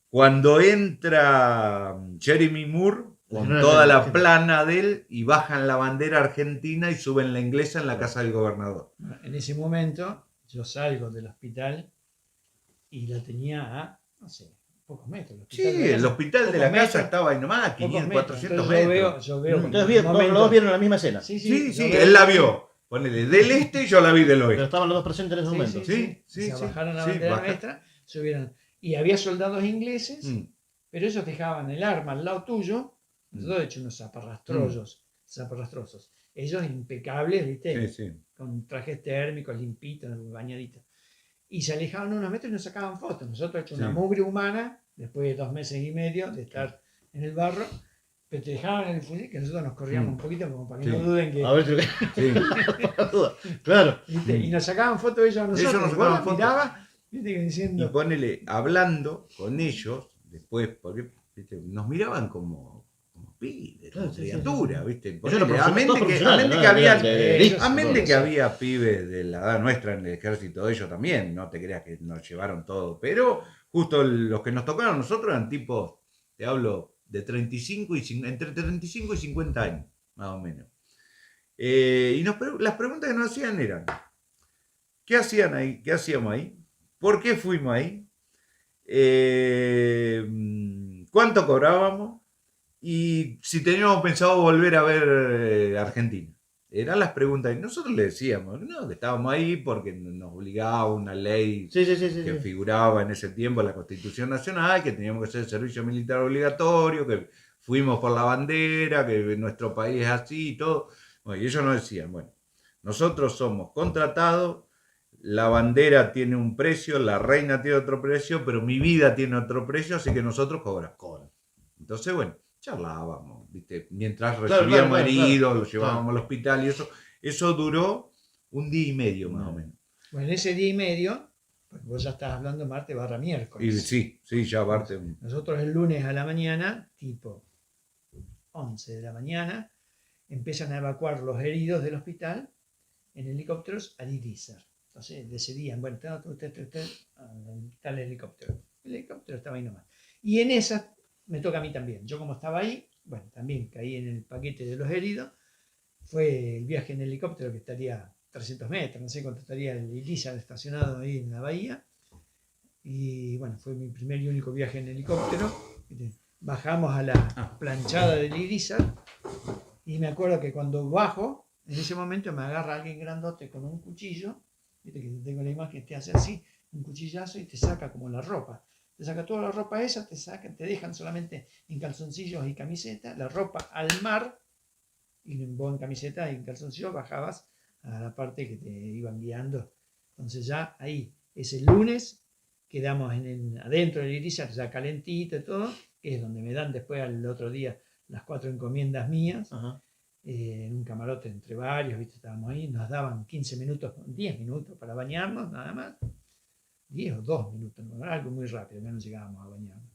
Speaker 3: cuando entra Jeremy Moore con toda la plana de él y bajan la bandera argentina y suben la inglesa en la casa del gobernador.
Speaker 2: En ese momento yo salgo del hospital y la tenía a, no sé, pocos metros.
Speaker 3: Sí, el hospital de la casa estaba ahí nomás, 500, 400 metros.
Speaker 2: Yo veo
Speaker 4: Entonces los dos vieron la misma escena.
Speaker 3: Sí, él la vio. Ponele, del este y yo la vi del oeste.
Speaker 4: Pero estaban los dos presentes en ese momento.
Speaker 2: Sí. Bajaron la bandera nuestra, subieron. Y había soldados ingleses, pero ellos dejaban el arma al lado tuyo. Nosotros, de hecho, unos zaparrastrosos. Ellos impecables, ¿viste? Con trajes térmicos, limpitos, bañaditos. Y se alejaban unos metros y nos sacaban fotos. Nosotros, hecho una mugre humana, después de 2 meses y medio de estar en el barro, pero te dejaban en el fusil, que nosotros nos corríamos un poquito como para que no duden que...
Speaker 4: A ver, claro.
Speaker 2: ¿Viste? Y nos sacaban fotos ellos a nosotros.
Speaker 3: Ellos nos sacaban fotos.
Speaker 2: Miraba, ¿viste? Diciendo...
Speaker 3: Y ponele, hablando con ellos, después, porque ¿viste? Nos miraban como pibes, como criaturas, ¿viste? A mente que había pibes de la edad nuestra en el ejército de ellos también, no te creas que nos llevaron todo, pero justo los que nos tocaron a nosotros eran tipos, te hablo, de 35 entre 35 y 50 años, más o menos. Y las preguntas que nos hacían eran, ¿qué hacían ahí? ¿Qué hacíamos ahí? ¿Por qué fuimos ahí? ¿Cuánto cobrábamos? Y si teníamos pensado volver a ver Argentina. Eran las preguntas. Y nosotros le decíamos, no, que estábamos ahí porque nos obligaba una ley que figuraba en ese tiempo en la Constitución Nacional, que teníamos que hacer el servicio militar obligatorio, que fuimos por la bandera, que nuestro país es así y todo. Bueno, y ellos nos decían, bueno, nosotros somos contratados, la bandera tiene un precio, la reina tiene otro precio, pero mi vida tiene otro precio, así que nosotros cobramos. Entonces, bueno, charlábamos, ¿viste? Mientras recibíamos heridos, los llevábamos al hospital y eso duró 1 día y medio más o menos.
Speaker 2: Bueno, en ese día y medio, porque vos ya estás hablando martes / miércoles.
Speaker 3: Y sí, ya martes.
Speaker 2: Nosotros el lunes a la mañana, tipo 11 de la mañana, empiezan a evacuar los heridos del hospital en helicópteros a Irizar. Entonces decidían, bueno, usted tal helicóptero. El helicóptero estaba ahí nomás. Y en esa me toca a mí también. Yo como estaba ahí, bueno, también caí en el paquete de los heridos. Fue el viaje en helicóptero que estaría 300 metros, no sé cuánto estaría el Irizar estacionado ahí en la bahía. Y bueno, fue mi primer y único viaje en helicóptero. Bajamos a la planchada del Irizar y me acuerdo que cuando bajo, en ese momento me agarra alguien grandote con un cuchillo, viste que tengo la imagen, te hace así, un cuchillazo y te saca como la ropa. Te saca toda la ropa esa, te dejan solamente en calzoncillos y camiseta, la ropa al mar, y vos en camiseta y en calzoncillos bajabas a la parte que te iban guiando. Entonces ya ahí, ese lunes, quedamos adentro del Irizar, ya calentito y todo, que es donde me dan después al otro día las 4 encomiendas mías,
Speaker 4: Ajá.
Speaker 2: en un camarote entre varios, ¿viste? Estábamos ahí, nos daban 15 minutos, 10 minutos para bañarnos, nada más, 10 o 2 minutos, ¿no? Algo muy rápido, no llegábamos a bañarnos.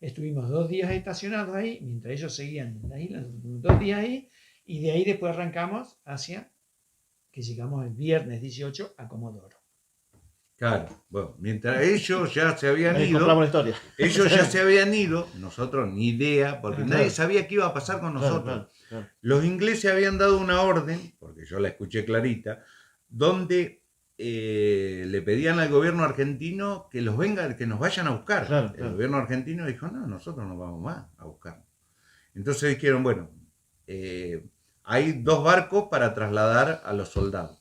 Speaker 2: Estuvimos 2 días estacionados ahí, mientras ellos seguían en la isla, 2 días ahí, y de ahí después arrancamos hacia que llegamos el viernes 18 a Comodoro.
Speaker 3: Claro, bueno, mientras ellos ya se habían
Speaker 4: Ahí
Speaker 3: ido,
Speaker 4: compramos la historia.
Speaker 3: ellos ya se habían ido, nosotros ni idea, porque
Speaker 2: Claro.
Speaker 3: nadie sabía qué iba a pasar con nosotros.
Speaker 4: Claro.
Speaker 3: Los ingleses habían dado una orden, porque yo la escuché clarita, donde le pedían al gobierno argentino que los venga, que nos vayan a buscar.
Speaker 4: Claro.
Speaker 3: El gobierno argentino dijo, no, nosotros no vamos más a buscar. Entonces dijeron, bueno, hay 2 barcos para trasladar a los soldados.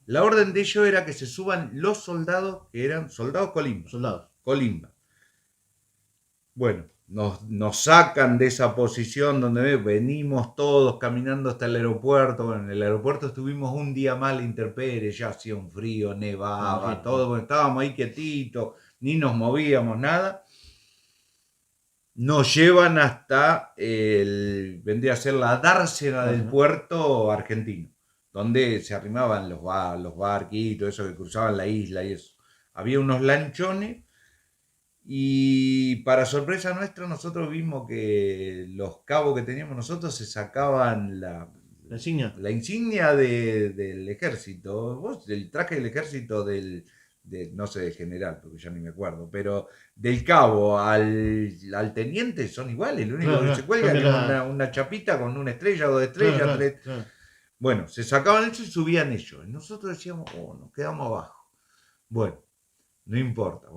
Speaker 3: La orden de ellos era que se suban los soldados, que eran soldados
Speaker 4: Soldados.
Speaker 3: Colimba. Bueno, nos sacan de esa posición donde venimos todos caminando hasta el aeropuerto. Bueno, en el aeropuerto estuvimos un día más a la intemperie, ya hacía un frío, nevaba,
Speaker 4: Sí.
Speaker 3: todo. Bueno, estábamos ahí quietitos, ni nos movíamos, nada. Nos llevan hasta vendría a ser la dársena del puerto argentino, donde se arrimaban los barquitos, eso que cruzaban la isla y eso. Había unos lanchones y para sorpresa nuestra nosotros vimos que los cabos que teníamos nosotros se sacaban
Speaker 4: La insignia.
Speaker 3: la insignia del ejército, el traje del ejército no sé, del general, porque ya ni me acuerdo, pero del cabo al teniente son iguales, lo único que se cuelga es una chapita con una estrella, 2 estrellas, 3.
Speaker 4: Claro.
Speaker 3: Bueno, se sacaban eso y subían ellos. Y nosotros decíamos, nos quedamos abajo. Bueno, no importa.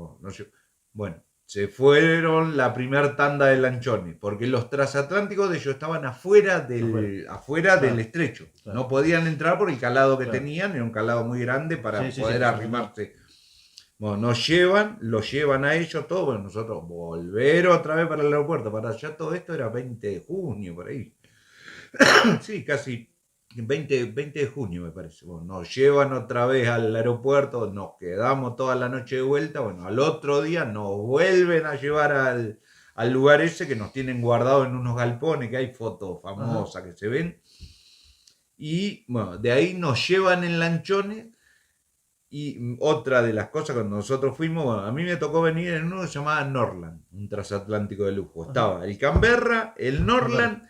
Speaker 3: Bueno, se fueron la primera tanda de lanchones, porque los transatlánticos de ellos estaban afuera del estrecho.
Speaker 4: Claro.
Speaker 3: No podían entrar por el calado que
Speaker 4: Claro.
Speaker 3: tenían, era un calado muy grande para
Speaker 4: Sí,
Speaker 3: poder arrimarse. Bueno, los llevan a ellos todos, bueno, nosotros volver otra vez para el aeropuerto, para allá todo esto era 20 de junio, por ahí. Sí, casi 20 de junio me parece. Bueno, nos llevan otra vez al aeropuerto, nos quedamos toda la noche de vuelta, bueno, al otro día nos vuelven a llevar al lugar ese que nos tienen guardado en unos galpones, que hay fotos famosas que se ven. Y bueno, de ahí nos llevan en lanchones. Y otra de las cosas cuando nosotros fuimos, bueno, a mí me tocó venir en uno que se llamaba Norland, un transatlántico de lujo. Estaba el Canberra, el Norland,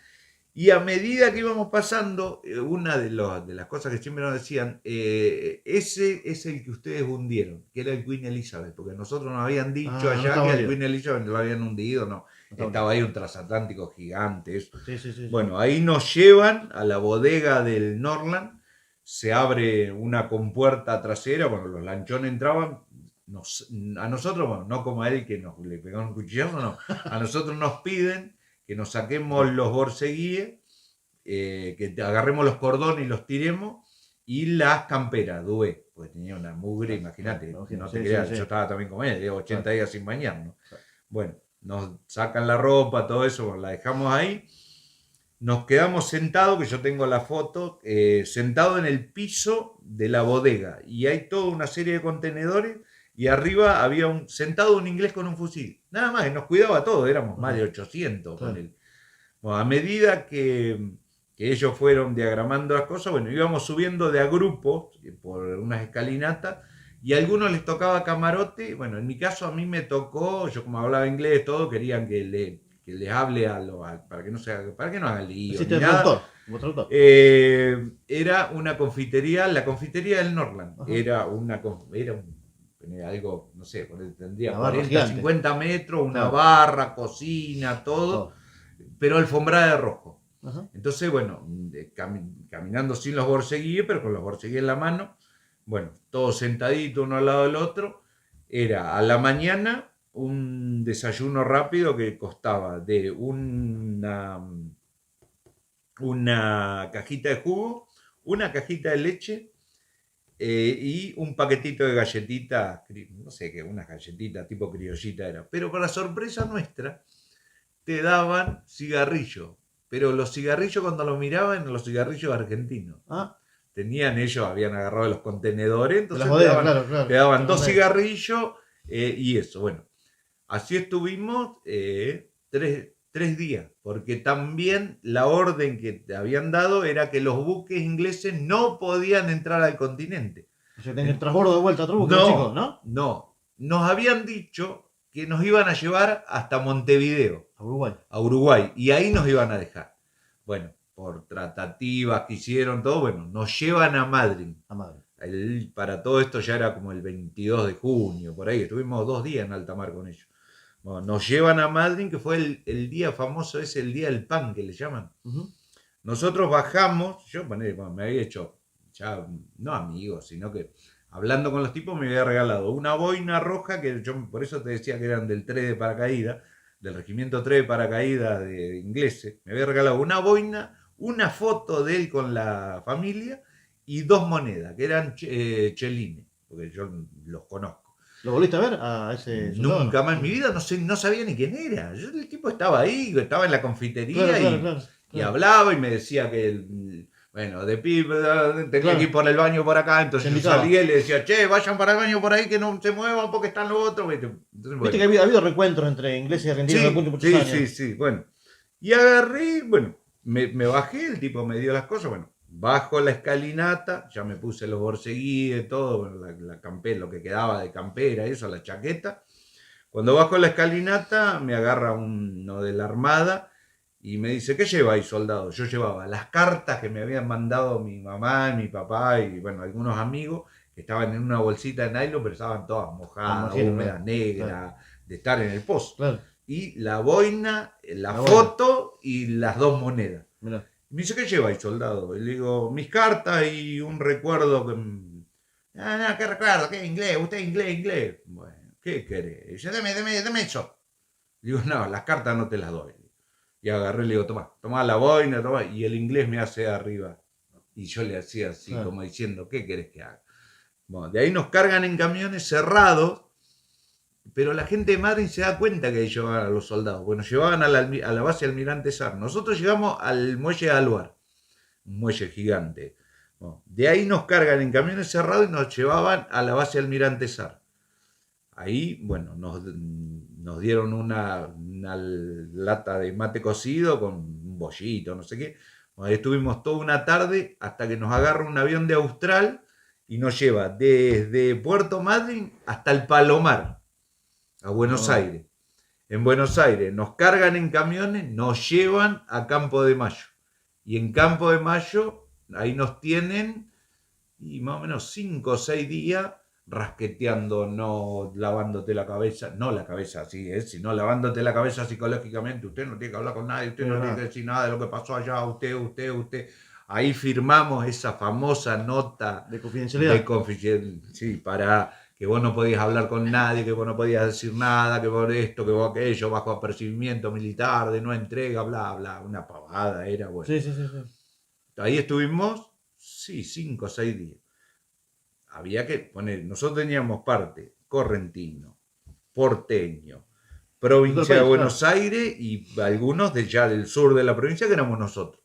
Speaker 3: y a medida que íbamos pasando, una de las cosas que siempre nos decían, ese es el que ustedes hundieron, que era el Queen Elizabeth, porque nosotros nos habían dicho allá que el Queen Elizabeth lo habían hundido, no. Estaba ahí un transatlántico gigante, eso.
Speaker 4: Sí.
Speaker 3: Bueno, ahí nos llevan a la bodega del Norland. Se abre una compuerta trasera, bueno, los lanchones entraban, a nosotros, bueno, no como a él que le pegaron un cuchillazo, no, a nosotros nos piden que nos saquemos los borceguíes, que agarremos los cordones y los tiremos, y las camperas, Dubé, pues tenía una mugre, imagínate, no te creas, yo estaba también con él, 80 días sin bañarnos. Bueno, nos sacan la ropa, todo eso, bueno, la dejamos ahí. Nos quedamos sentados, que yo tengo la foto, sentado en el piso de la bodega. Y hay toda una serie de contenedores y arriba había sentado un inglés con un fusil. Nada más, y nos cuidaba todo, éramos más de 800 con él. Bueno, a medida que ellos fueron diagramando las cosas, bueno, íbamos subiendo de a grupos por unas escalinatas y a algunos les tocaba camarote. Bueno, en mi caso a mí me tocó, yo como hablaba inglés, todo, querían que les hable para que no haga lío.
Speaker 4: Sí,
Speaker 3: ni nada.
Speaker 4: traductor.
Speaker 3: Era una confitería, la confitería del Norland.
Speaker 4: Ajá.
Speaker 3: Era algo, no sé, tendría
Speaker 4: Una barra
Speaker 3: 40,
Speaker 4: gigante.
Speaker 3: 50 metros, una
Speaker 4: Claro.
Speaker 3: barra, cocina, todo, pero alfombrada de rojo.
Speaker 4: Ajá.
Speaker 3: Entonces, bueno, caminando sin los borceguíes, pero con los borceguíes en la mano, bueno, todos sentaditos uno al lado del otro. Era a la mañana un desayuno rápido que costaba de una cajita de jugo, una cajita de leche y un paquetito de galletitas, no sé qué, unas galletitas tipo criollita era. Pero para sorpresa nuestra, te daban cigarrillos. Pero los cigarrillos, cuando los miraban, eran los cigarrillos argentinos. Tenían ellos, habían agarrado los contenedores, entonces
Speaker 4: bodegas,
Speaker 3: te daban 2 cigarrillos Y eso, bueno. Así estuvimos 3 días, porque también la orden que te habían dado era que los buques ingleses no podían entrar al continente.
Speaker 4: O sea, tenés el transbordo de vuelta a otro buque, chicos, ¿no?
Speaker 3: No. Nos habían dicho que nos iban a llevar hasta Montevideo,
Speaker 4: A Uruguay.
Speaker 3: a Uruguay, y ahí nos iban a dejar. Bueno, por tratativas que hicieron, todo, bueno, nos llevan a Madrid.
Speaker 4: A Madrid.
Speaker 3: Para todo esto ya era como el 22 de junio, por ahí, estuvimos 2 días en alta mar con ellos. Bueno, nos llevan a Madrid, que fue el día famoso, es el día del pan que le llaman. Nosotros bajamos, yo me había hecho, ya no amigos, sino que hablando con los tipos me había regalado una boina roja, que yo por eso te decía que eran del 3 de paracaídas, del regimiento 3 de paracaídas de ingleses. Me había regalado una boina, una foto de él con la familia y 2 monedas, que eran chelines, porque yo los conozco.
Speaker 4: ¿Lo volviste a ver a ese soldado?
Speaker 3: Nunca más en mi vida, no sabía ni quién era. El tipo estaba ahí, estaba en la confitería
Speaker 4: Claro.
Speaker 3: y hablaba y me decía que, bueno, de pibe tenía que ir por el baño por acá, entonces yo salía y le decía, che, vayan para el baño por ahí que no se muevan porque están los otros. Entonces, bueno.
Speaker 4: Viste que ha habido recuentros entre ingleses y argentinos muchos años.
Speaker 3: Sí, bueno. Y agarré, bueno, me bajé, el tipo me dio las cosas, bueno. Bajo la escalinata, ya me puse los borseguíes, todo, la campera, lo que quedaba de campera, eso, la chaqueta. Cuando bajo la escalinata, me agarra uno de la Armada y me dice, ¿qué lleváis, soldado? Yo llevaba las cartas que me habían mandado mi mamá y mi papá y, bueno, algunos amigos que estaban en una bolsita de nylon, pero estaban todas mojadas, húmedas, negras, de estar en el pozo. Claro. Y la boina, la foto y las 2 monedas. Mirá. Me dice, ¿qué lleváis, soldado? Y le digo, mis cartas y un recuerdo que... ¿qué recuerdo? ¿Qué inglés? ¿Usted inglés? Bueno, ¿qué querés? Dice, deme eso. Le digo, no, las cartas no te las doy. Y agarré y le digo, toma la boina, toma. Y el inglés me hace arriba. Y yo le hacía así, como diciendo, ¿qué querés que haga? Bueno, de ahí nos cargan en camiones cerrados, pero la gente de Madrid se da cuenta que llevaban a los soldados. Bueno, llevaban a la base Almirante Sar. Nosotros llegamos al muelle de Aluar, un muelle gigante. Bueno, de ahí nos cargan en camiones cerrados y nos llevaban a la base Almirante Sar. Ahí, bueno, nos dieron una lata de mate cocido con un bollito, no sé qué. Bueno, ahí estuvimos toda una tarde hasta que nos agarra un avión de Austral y nos lleva desde Puerto Madryn hasta el Palomar, a Buenos Aires. En Buenos Aires nos cargan en camiones, nos llevan a Campo de Mayo. Y en Campo de Mayo, ahí nos tienen, y más o menos 5 o 6 días, rasqueteando, no lavándote la cabeza, no la cabeza así, sino lavándote la cabeza psicológicamente. Usted no tiene que hablar con nadie, usted no tiene que decir nada de lo que pasó allá, usted. Ahí firmamos esa famosa nota
Speaker 4: de confidencialidad.
Speaker 3: Sí, para que vos no podías hablar con nadie, que vos no podías decir nada, que vos esto, que vos aquello, bajo apercibimiento militar, de no entrega, bla, bla, una pavada era, bueno.
Speaker 4: Sí.
Speaker 3: Ahí estuvimos, 5 o 6 días. Había que poner, nosotros teníamos parte correntino, porteño, provincia de Buenos Aires y algunos ya del sur de la provincia que éramos nosotros.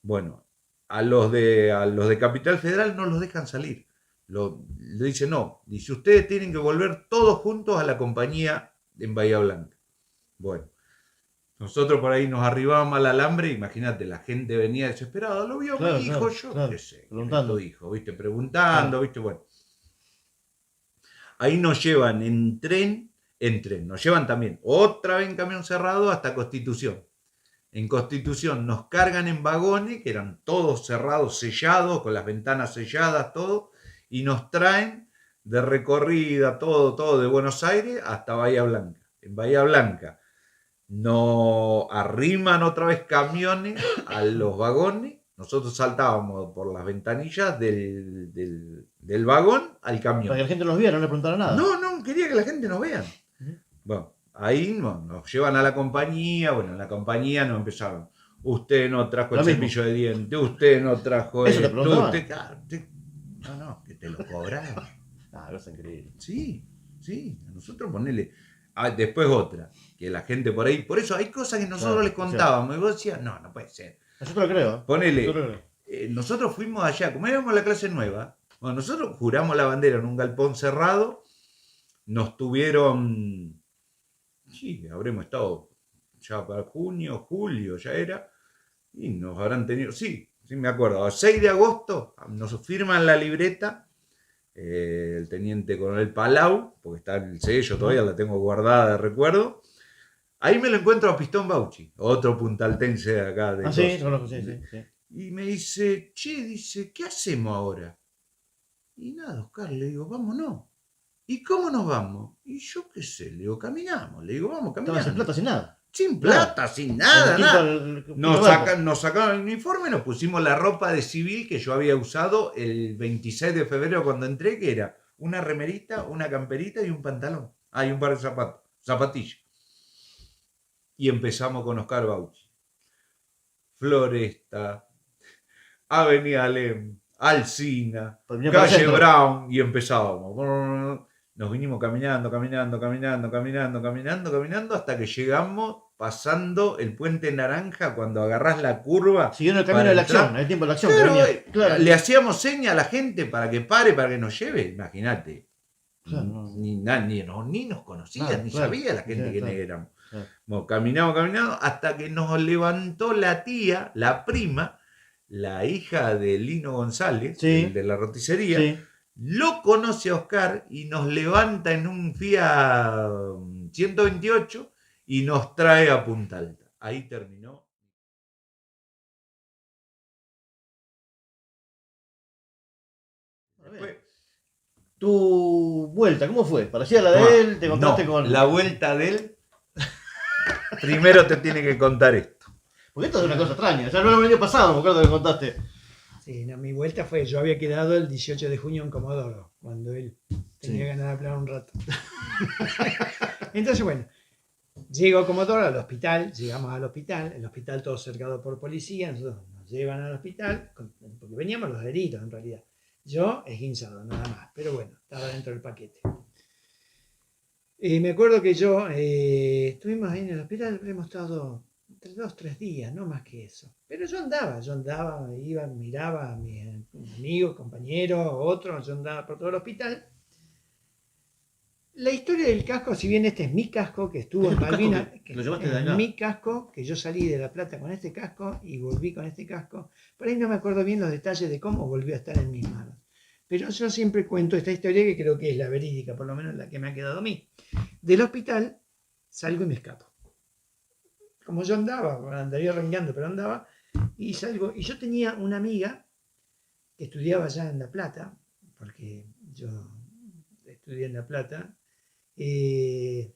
Speaker 3: Bueno, a los de Capital Federal no los dejan salir. Le dice no, dice ustedes tienen que volver todos juntos a la compañía en Bahía Blanca. Bueno, nosotros por ahí nos arribábamos al alambre, imagínate, la gente venía desesperada, lo vio mi hijo, qué sé, preguntando, hijo, viste, preguntando, viste, bueno. Ahí nos llevan en tren, nos llevan también otra vez en camión cerrado hasta Constitución. En Constitución nos cargan en vagones, que eran todos cerrados, sellados, con las ventanas selladas, todo, y nos traen de recorrida, todo de Buenos Aires hasta Bahía Blanca. En Bahía Blanca nos arriman otra vez camiones a los vagones, nosotros saltábamos por las ventanillas del vagón al camión.
Speaker 4: Para que la gente nos viera, no le preguntara nada.
Speaker 3: No, quería que la gente nos vea. Bueno, ahí nos llevan a la compañía, bueno, en la compañía nos empezaron, usted no trajo el cepillo de dientes, usted no trajo
Speaker 4: ¿eso te preguntaban?
Speaker 3: No, que te lo cobraban.
Speaker 4: Eso es increíble.
Speaker 3: Sí, a nosotros ponele. Después otra, que la gente por ahí, por eso hay cosas que nosotros les contábamos y vos decías, no puede ser.
Speaker 4: Yo te lo creo.
Speaker 3: Ponele, nosotros fuimos allá, como éramos la clase nueva, bueno, nosotros juramos la bandera en un galpón cerrado nos tuvieron, sí, habremos estado ya para junio, julio, ya era, y nos habrán tenido, sí me acuerdo, el 6 de agosto nos firman la libreta, el teniente coronel Palau, porque está en el sello, todavía la tengo guardada de recuerdo. Ahí me lo encuentro a Pistón Bauchi, otro puntaltense de acá. De
Speaker 4: sí, conozco, sí.
Speaker 3: Y me dice, dice, ¿qué hacemos ahora? Y nada, Oscar, le digo, vámonos. ¿Y cómo nos vamos? Y yo qué sé, le digo, caminamos. Le digo, vamos, caminamos.
Speaker 4: Estaba sin plata, sin nada.
Speaker 3: Sin plata, sin nada, nada.
Speaker 4: Nos
Speaker 3: Nos sacaron el uniforme, nos pusimos la ropa de civil que yo había usado el 26 de febrero cuando entré, que era una remerita, una camperita y un pantalón. Ah, y un par de zapatos, zapatillas. Y empezamos con Oscar Bauchi. Floresta, Avenida Alem, Alsina, Calle Brown, y empezábamos. Nos vinimos caminando, hasta que llegamos pasando el Puente Naranja, cuando agarrás la curva.
Speaker 4: Siguiendo el camino de la acción, el tiempo de la acción.
Speaker 3: Claro, le hacíamos seña a la gente para que pare, para que nos lleve, imagínate. Claro. Ni nos conocían, ni sabía la gente quiénes éramos. Claro. Bueno, caminamos, hasta que nos levantó la tía, la prima, la hija de Lino González, el de la roticería. Sí. Lo conoce a Oscar y nos levanta en un Fiat 128 y nos trae a Punta Alta. Ahí terminó.
Speaker 4: Después, tu vuelta, ¿cómo fue? ¿Parecía la de él? ¿Te contaste con...?
Speaker 3: La vuelta de él, primero te tiene que contar esto.
Speaker 4: Porque esto es una cosa extraña. Ya no el año pasado, me acuerdo que contaste.
Speaker 2: Sí, no, mi vuelta fue, yo había quedado el 18 de junio en Comodoro, cuando él tenía ganas de hablar un rato. Entonces, bueno, llego a Comodoro, al hospital, llegamos al hospital, el hospital todo cercado por policía, nosotros nos llevan al hospital, porque veníamos los heridos en realidad. Yo esguinzado, nada más, pero bueno, estaba dentro del paquete. Me acuerdo que yo, estuvimos ahí en el hospital, hemos estado 2-3 días, no más que eso. Pero yo andaba, iba, miraba a mis amigos, compañeros, otros, yo andaba por todo el hospital. La historia del casco, si bien este es mi casco, que estuvo en Malvinas, mi casco, que yo salí de La Plata con este casco y volví con este casco, por ahí no me acuerdo bien los detalles de cómo volvió a estar en mis manos. Pero yo siempre cuento esta historia que creo que es la verídica, por lo menos la que me ha quedado a mí. Del hospital salgo y me escapo. Como yo andaba, andaría rengueando, pero andaba, y salgo. Y yo tenía una amiga que estudiaba allá en La Plata, porque yo estudié en La Plata, y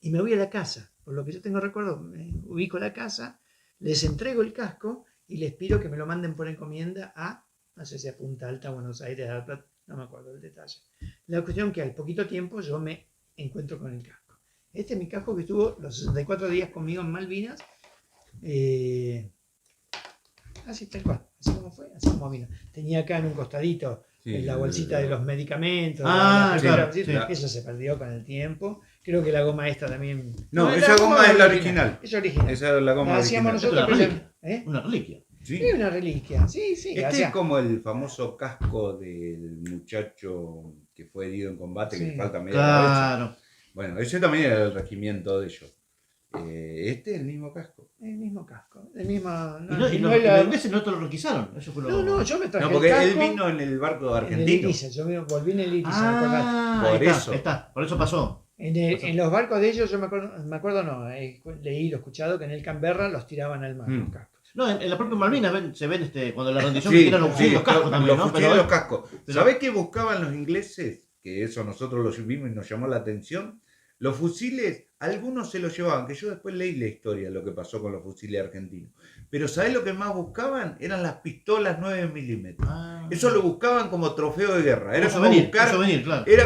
Speaker 2: me voy a la casa. Por lo que yo tengo recuerdo, me ubico a la casa, les entrego el casco y les pido que me lo manden por encomienda a, no sé si a Punta Alta, Buenos Aires, a La Plata, no me acuerdo el detalle. La cuestión que al poquito tiempo yo me encuentro con el casco. Este es mi casco que estuvo los 64 días conmigo en Malvinas. Así tal cual, así como fue, así como vino. Tenía acá en un costadito la bolsita de los medicamentos.
Speaker 3: Claro.
Speaker 2: Eso se perdió con el tiempo. Creo que la goma esta también.
Speaker 3: No, esa goma es la original.
Speaker 2: Es original.
Speaker 3: Esa es la goma
Speaker 2: hacíamos
Speaker 3: original.
Speaker 2: nosotros.
Speaker 4: Una reliquia.
Speaker 2: Sí, una reliquia. Sí.
Speaker 3: Este es como el famoso casco del muchacho que fue herido en combate, que le falta media cabeza. Bueno, ese también era el regimiento de ellos. Este es el mismo casco.
Speaker 2: El mismo casco. El mismo.
Speaker 4: Los ingleses no te lo requisaron. Eso fue
Speaker 2: No, yo me traje.
Speaker 3: No, porque
Speaker 2: el casco,
Speaker 3: él vino en el barco argentino.
Speaker 2: En el Elisa, yo me volví en el Elisa.
Speaker 4: Por eso pasó.
Speaker 2: En los barcos de ellos, yo me acuerdo, leí lo escuchado que en el Canberra los tiraban al mar los cascos.
Speaker 4: No, en la propia Malvinas se ven cuando la rendición tiran los cascos también, ¿no?
Speaker 3: Los cascos. ¿Sabés qué buscaban los ingleses? Que eso nosotros lo vimos y nos llamó la atención. Los fusiles, algunos se los llevaban, que yo después leí la historia de lo que pasó con los fusiles argentinos. Pero ¿sabés lo que más buscaban? Eran las pistolas 9 milímetros. Eso lo buscaban como trofeo de guerra. Era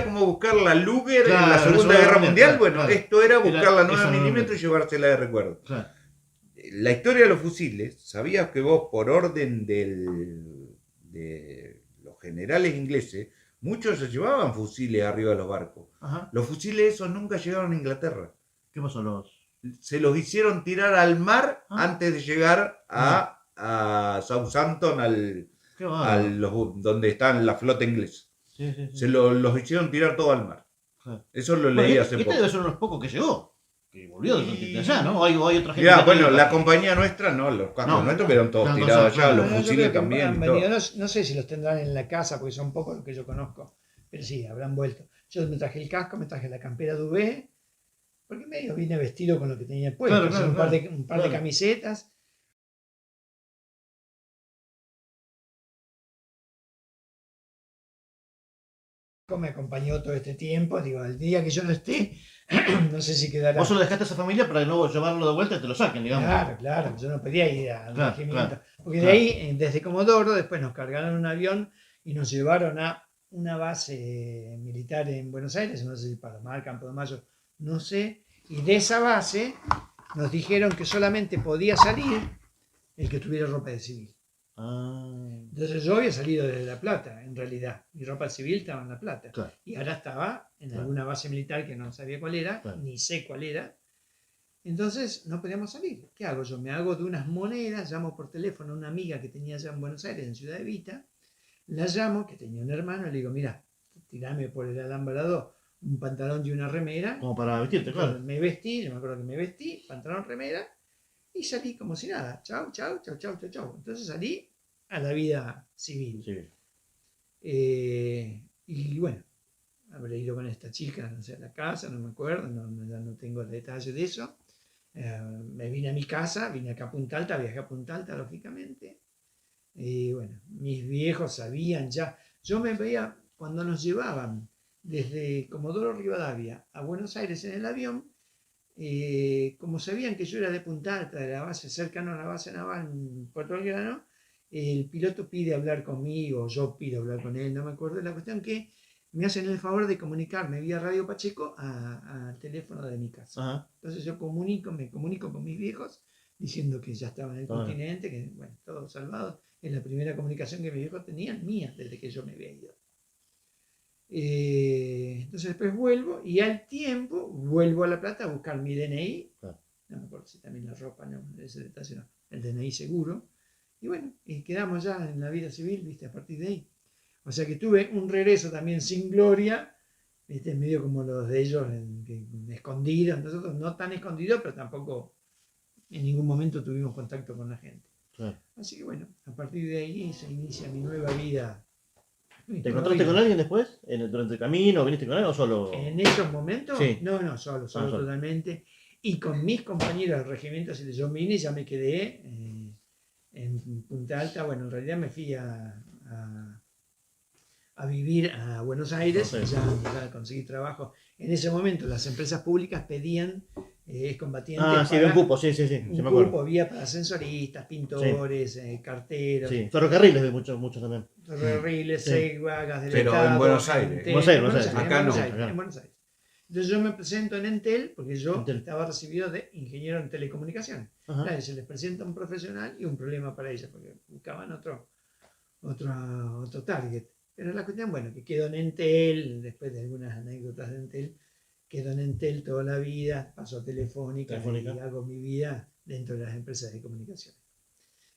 Speaker 3: como buscar la Luger en la Segunda Guerra Mundial. Esto era buscar la 9 milímetros y llevársela de recuerdo. Claro. La historia de los fusiles, ¿sabías que vos, por orden de los generales ingleses, muchos se llevaban fusiles arriba de los barcos? Ajá. Los fusiles esos nunca llegaron a Inglaterra.
Speaker 4: ¿Qué pasó?
Speaker 3: Se los hicieron tirar al mar antes de llegar a Southampton, donde está la flota inglesa. Se los hicieron tirar todo al mar. Eso lo
Speaker 4: Bueno,
Speaker 3: leí
Speaker 4: y
Speaker 3: hace
Speaker 4: este
Speaker 3: poco.
Speaker 4: debe ser uno de los pocos que llegó. Que volvió de allá, ¿no? Hay otra gente.
Speaker 3: Mirá,
Speaker 4: que
Speaker 3: bueno,
Speaker 4: también-
Speaker 3: la compañía nuestra no, los cascos
Speaker 4: No,
Speaker 3: nuestros quedaron todos
Speaker 4: estaban
Speaker 3: tirados
Speaker 4: conservados.
Speaker 3: allá,
Speaker 4: No,
Speaker 3: los
Speaker 2: No, yo
Speaker 3: fusiles
Speaker 2: creo que
Speaker 3: también
Speaker 2: han
Speaker 3: y
Speaker 2: venido,
Speaker 3: todo.
Speaker 2: no sé si los tendrán en la casa, porque son pocos los que yo conozco, pero sí, habrán vuelto. Yo me traje el casco, me traje la campera de UV, porque medio vine vestido con lo que tenía puesto,
Speaker 4: Claro,
Speaker 2: o sea,
Speaker 4: claro,
Speaker 2: un par de
Speaker 4: claro.
Speaker 2: camisetas. Me acompañó todo este tiempo, digo, el día que yo no esté, no sé si quedará.
Speaker 4: Vos solo dejaste a esa familia para no llevarlo de vuelta y te lo saquen, digamos.
Speaker 2: Claro, claro, yo no podía ir al
Speaker 4: Claro,
Speaker 2: regimiento.
Speaker 4: claro,
Speaker 2: Porque de
Speaker 4: claro.
Speaker 2: ahí, desde Comodoro, después nos cargaron un avión y nos llevaron a una base militar en Buenos Aires, no sé si Palomar, Campo de Mayo, no sé. Y de esa base nos dijeron que solamente podía salir el que tuviera ropa de civil.
Speaker 4: Ah,
Speaker 2: Entonces yo había salido desde La Plata, en realidad. Mi ropa civil estaba en La Plata.
Speaker 4: claro.
Speaker 2: Y ahora estaba en
Speaker 4: Claro.
Speaker 2: alguna base militar que no sabía cuál era,
Speaker 4: Claro.
Speaker 2: ni sé cuál era. Entonces no podíamos salir. ¿Qué hago? Yo me hago de unas monedas, llamo por teléfono a una amiga que tenía allá en Buenos Aires, en Ciudad Evita, la llamo, que tenía un hermano, le digo, mira, tirame por el alambrado un pantalón y una remera.
Speaker 4: Como para vestirte, claro.
Speaker 2: Me vestí, yo me acuerdo que me vestí, pantalón, remera, y salí como si nada. Chau, chau, chau, chau, chau, chau. Entonces salí a la vida civil.
Speaker 4: Sí.
Speaker 2: Y bueno, habré ido con esta chica, no sé, a la casa, no me acuerdo, ya no tengo el detalle de eso. Me vine a mi casa, vine acá a Punta Alta, viajé a Punta Alta, lógicamente. Y bueno, mis viejos sabían ya. Yo me veía cuando nos llevaban desde Comodoro Rivadavia a Buenos Aires en el avión, como sabían que yo era de Punta Alta, de la base cercano a la base naval en Puerto Belgrano, el piloto pide hablar conmigo, yo pido hablar con él, no me acuerdo. La cuestión que me hacen el favor de comunicarme vía Radio Pacheco al teléfono de mi casa.
Speaker 4: Ajá.
Speaker 2: Entonces yo me comunico con mis viejos diciendo que ya estaba en el continente, que bueno, todos salvados. Es la primera comunicación que mis viejos tenían mía desde que yo me había ido. Entonces después vuelvo y al tiempo vuelvo a La Plata a buscar mi DNI.
Speaker 4: Claro.
Speaker 2: No me acuerdo si también la ropa, no, ese detalle no, el DNI seguro. Y bueno, y quedamos ya en la vida civil, viste, a partir de ahí. O sea que tuve un regreso también sin gloria, viste, medio como los de ellos, escondidos. Nosotros no tan escondidos, pero tampoco en ningún momento tuvimos contacto con la gente.
Speaker 4: Claro.
Speaker 2: Así que bueno, a partir de ahí se inicia mi nueva vida.
Speaker 4: ¿Te encontraste con alguien después? ¿Durante el camino? ¿Viniste con alguien o solo?
Speaker 2: En esos momentos,
Speaker 4: Sí.
Speaker 2: no, solo totalmente. Y con mis compañeros del regimiento, si yo vine, ya me quedé en Punta Alta. Bueno, en realidad me fui a vivir a Buenos Aires,
Speaker 4: No sé.
Speaker 2: ya conseguí trabajo. En ese momento las empresas públicas pedían excombatientes.
Speaker 4: Ah, sí, había un cupo, sí, sí,
Speaker 2: Un
Speaker 4: me acuerdo.
Speaker 2: cupo había para ascensoristas, pintores, carteros,
Speaker 4: Sí, ferrocarriles de muchos también.
Speaker 2: ferrocarriles,
Speaker 4: Sí.
Speaker 2: segwagas del
Speaker 3: Pero
Speaker 2: Estado.
Speaker 3: en Buenos Aires.
Speaker 2: Entel,
Speaker 4: Buenos Aires,
Speaker 2: en
Speaker 3: acá no.
Speaker 2: en Buenos Aires. Entonces yo me presento en Entel, porque yo
Speaker 4: Entel.
Speaker 2: estaba recibido de ingeniero en telecomunicaciones.
Speaker 4: Ajá.
Speaker 2: Claro, se les presenta un profesional y un problema para ellos, porque buscaban otro target. Pero la cuestión, bueno, que quedo en Entel, después de algunas anécdotas de Entel, quedo en Entel toda la vida, paso a Telefónica y hago mi vida dentro de las empresas de comunicaciones.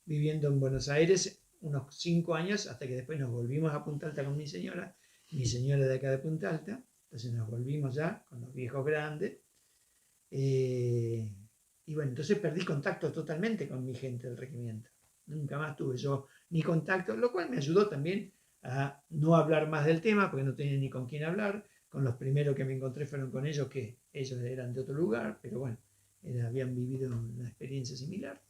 Speaker 2: Viviendo en Buenos Aires unos 5 años, hasta que después nos volvimos a Punta Alta con mi señora de acá de Punta Alta, entonces nos volvimos ya con los viejos grandes. Y bueno, entonces perdí contacto totalmente con mi gente del regimiento. Nunca más tuve yo ni contacto, lo cual me ayudó también a no hablar más del tema, porque no tenía ni con quién hablar. Con los primeros que me encontré fueron con ellos, que ellos eran de otro lugar, pero bueno, habían vivido una experiencia similar.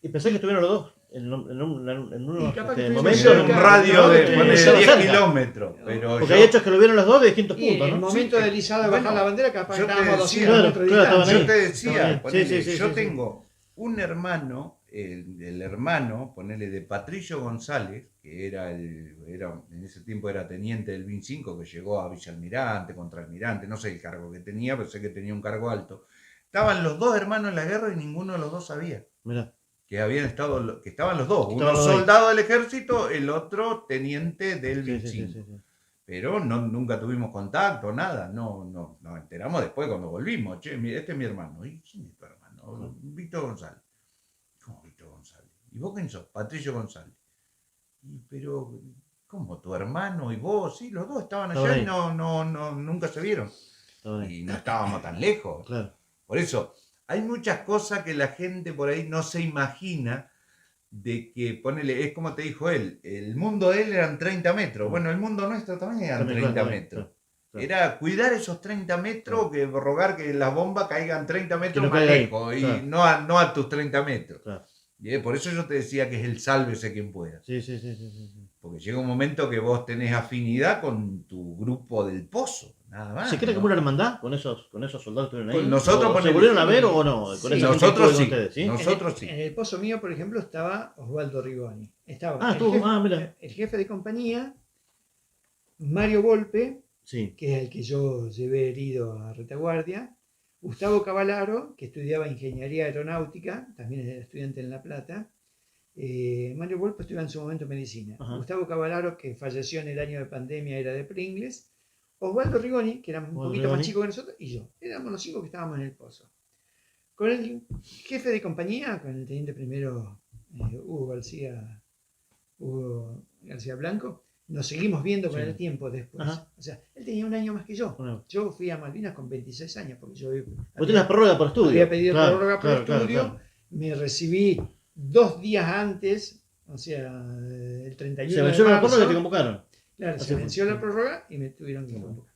Speaker 4: Y pensé que estuvieron los dos en unos
Speaker 2: capaz que
Speaker 4: momentos.
Speaker 3: En un radio de
Speaker 4: Sí,
Speaker 3: ponele,
Speaker 4: sí,
Speaker 3: 10
Speaker 4: cerca.
Speaker 3: kilómetros. Pero
Speaker 4: Porque hay hechos que lo vieron los dos de distintos
Speaker 2: Y
Speaker 4: puntos,
Speaker 2: en el
Speaker 4: ¿no?
Speaker 2: momento
Speaker 3: Sí,
Speaker 2: del izado de
Speaker 3: bueno,
Speaker 2: bajar la bandera, capaz que
Speaker 3: yo te
Speaker 2: estábamos a
Speaker 3: decía,
Speaker 2: 200 metros de
Speaker 4: claro, estaban
Speaker 2: distancia.
Speaker 4: ahí.
Speaker 3: yo te decía,
Speaker 4: Sí,
Speaker 3: ponele,
Speaker 4: sí,
Speaker 3: yo
Speaker 4: sí.
Speaker 3: tengo un hermano, el hermano, ponele, de Patricio González, que era en ese tiempo era teniente del BIN 5, que llegó a vicealmirante, contraalmirante, no sé el cargo que tenía, pero sé que tenía un cargo alto. Estaban los dos hermanos en la guerra y ninguno de los dos sabía
Speaker 4: Mirá.
Speaker 3: que estaban los dos, uno
Speaker 4: Estaban los dos ahí.
Speaker 3: soldado del ejército, el otro teniente del BIN
Speaker 4: Sí,
Speaker 3: 5.
Speaker 4: sí, sí.
Speaker 3: Pero nunca tuvimos contacto, nada, nos enteramos después cuando volvimos. Che, este es mi hermano. ¿Y quién es tu hermano? Víctor González. ¿Cómo Víctor González? ¿Y vos quién sos? Patricio González. Pero ¿cómo tu hermano y vos? Sí, los dos estaban allá
Speaker 4: Estaban
Speaker 3: y
Speaker 4: ahí.
Speaker 3: nunca se vieron.
Speaker 4: Está bien.
Speaker 3: Y no estábamos tan lejos.
Speaker 4: Claro.
Speaker 3: Por eso, hay muchas cosas que la gente por ahí no se imagina de que, ponele, es como te dijo él, el mundo de él eran 30 metros. Bueno, el mundo nuestro también eran
Speaker 4: También,
Speaker 3: 30
Speaker 4: claro,
Speaker 3: metros.
Speaker 4: claro.
Speaker 3: Era cuidar esos 30 metros, que rogar que las bombas caigan 30 metros
Speaker 4: no
Speaker 3: más
Speaker 4: caiga ahí,
Speaker 3: lejos y
Speaker 4: claro.
Speaker 3: no a tus 30 metros.
Speaker 4: Claro.
Speaker 3: Y por eso yo te decía que es el sálvese quien pueda.
Speaker 4: Sí, sí, sí, sí, sí, sí.
Speaker 3: Porque llega un momento que vos tenés afinidad con tu grupo del pozo, nada más.
Speaker 4: ¿Se crea
Speaker 3: ¿no?
Speaker 4: como una hermandad con esos soldados que estuvieron ahí?
Speaker 3: Con nosotros,
Speaker 4: ¿O ¿Se
Speaker 3: ponele,
Speaker 4: volvieron a ver o no? Con
Speaker 2: sí.
Speaker 4: esa gente que
Speaker 3: Nosotros
Speaker 4: estuvo
Speaker 3: sí.
Speaker 4: con ustedes, ¿sí?
Speaker 3: Nosotros sí.
Speaker 2: En el pozo mío, por ejemplo, estaba Osvaldo Rigoni. Estaba
Speaker 4: Ah, mira.
Speaker 2: el jefe de compañía, Mario Volpe,
Speaker 4: Sí.
Speaker 2: que es el que yo llevé herido a retaguardia, Gustavo Cavalaro, que estudiaba ingeniería aeronáutica, también es estudiante en La Plata. Mario Volpe estudiaba en su momento medicina.
Speaker 4: Ajá.
Speaker 2: Gustavo Cavalaro, que falleció en el año de pandemia, era de Pringles. Osvaldo Rigoni, que era un poquito más chico que nosotros, y yo. Éramos los 5 que estábamos en el pozo. Con el jefe de compañía, con el teniente primero Hugo García Blanco, nos seguimos viendo con
Speaker 4: Sí.
Speaker 2: el tiempo después.
Speaker 4: Ajá.
Speaker 2: O sea, él tenía un año más que yo.
Speaker 4: Bueno.
Speaker 2: Yo fui a Malvinas con 26 años, porque yo
Speaker 4: Vos tenés prórroga por estudio.
Speaker 2: había pedido
Speaker 4: Claro,
Speaker 2: prórroga por
Speaker 4: claro,
Speaker 2: estudio.
Speaker 4: claro.
Speaker 2: Me recibí 2 días antes, o sea, el 31
Speaker 4: Se
Speaker 2: de
Speaker 4: venció la
Speaker 2: marzo.
Speaker 4: prórroga y te convocaron.
Speaker 2: Claro,
Speaker 4: Así
Speaker 2: se
Speaker 4: fue.
Speaker 2: venció la prórroga y me tuvieron que convocar.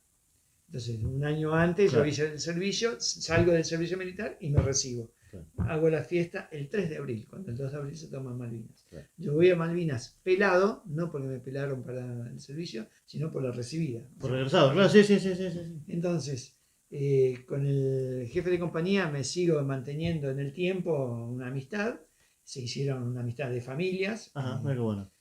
Speaker 2: Entonces, un año antes
Speaker 4: Claro.
Speaker 2: yo hice el servicio, salgo del servicio militar y me recibo.
Speaker 4: Claro.
Speaker 2: Hago la fiesta el 3 de abril, cuando el 2 de abril se toman Malvinas.
Speaker 4: Claro.
Speaker 2: Yo voy a Malvinas pelado, no porque me pelaron para el servicio, sino por la recibida.
Speaker 4: Por regresado, claro, sí, sí, sí, sí, sí.
Speaker 2: Entonces, con el jefe de compañía me sigo manteniendo en el tiempo una amistad. Se hicieron una amistad de familias.
Speaker 4: Ajá, mira qué bueno.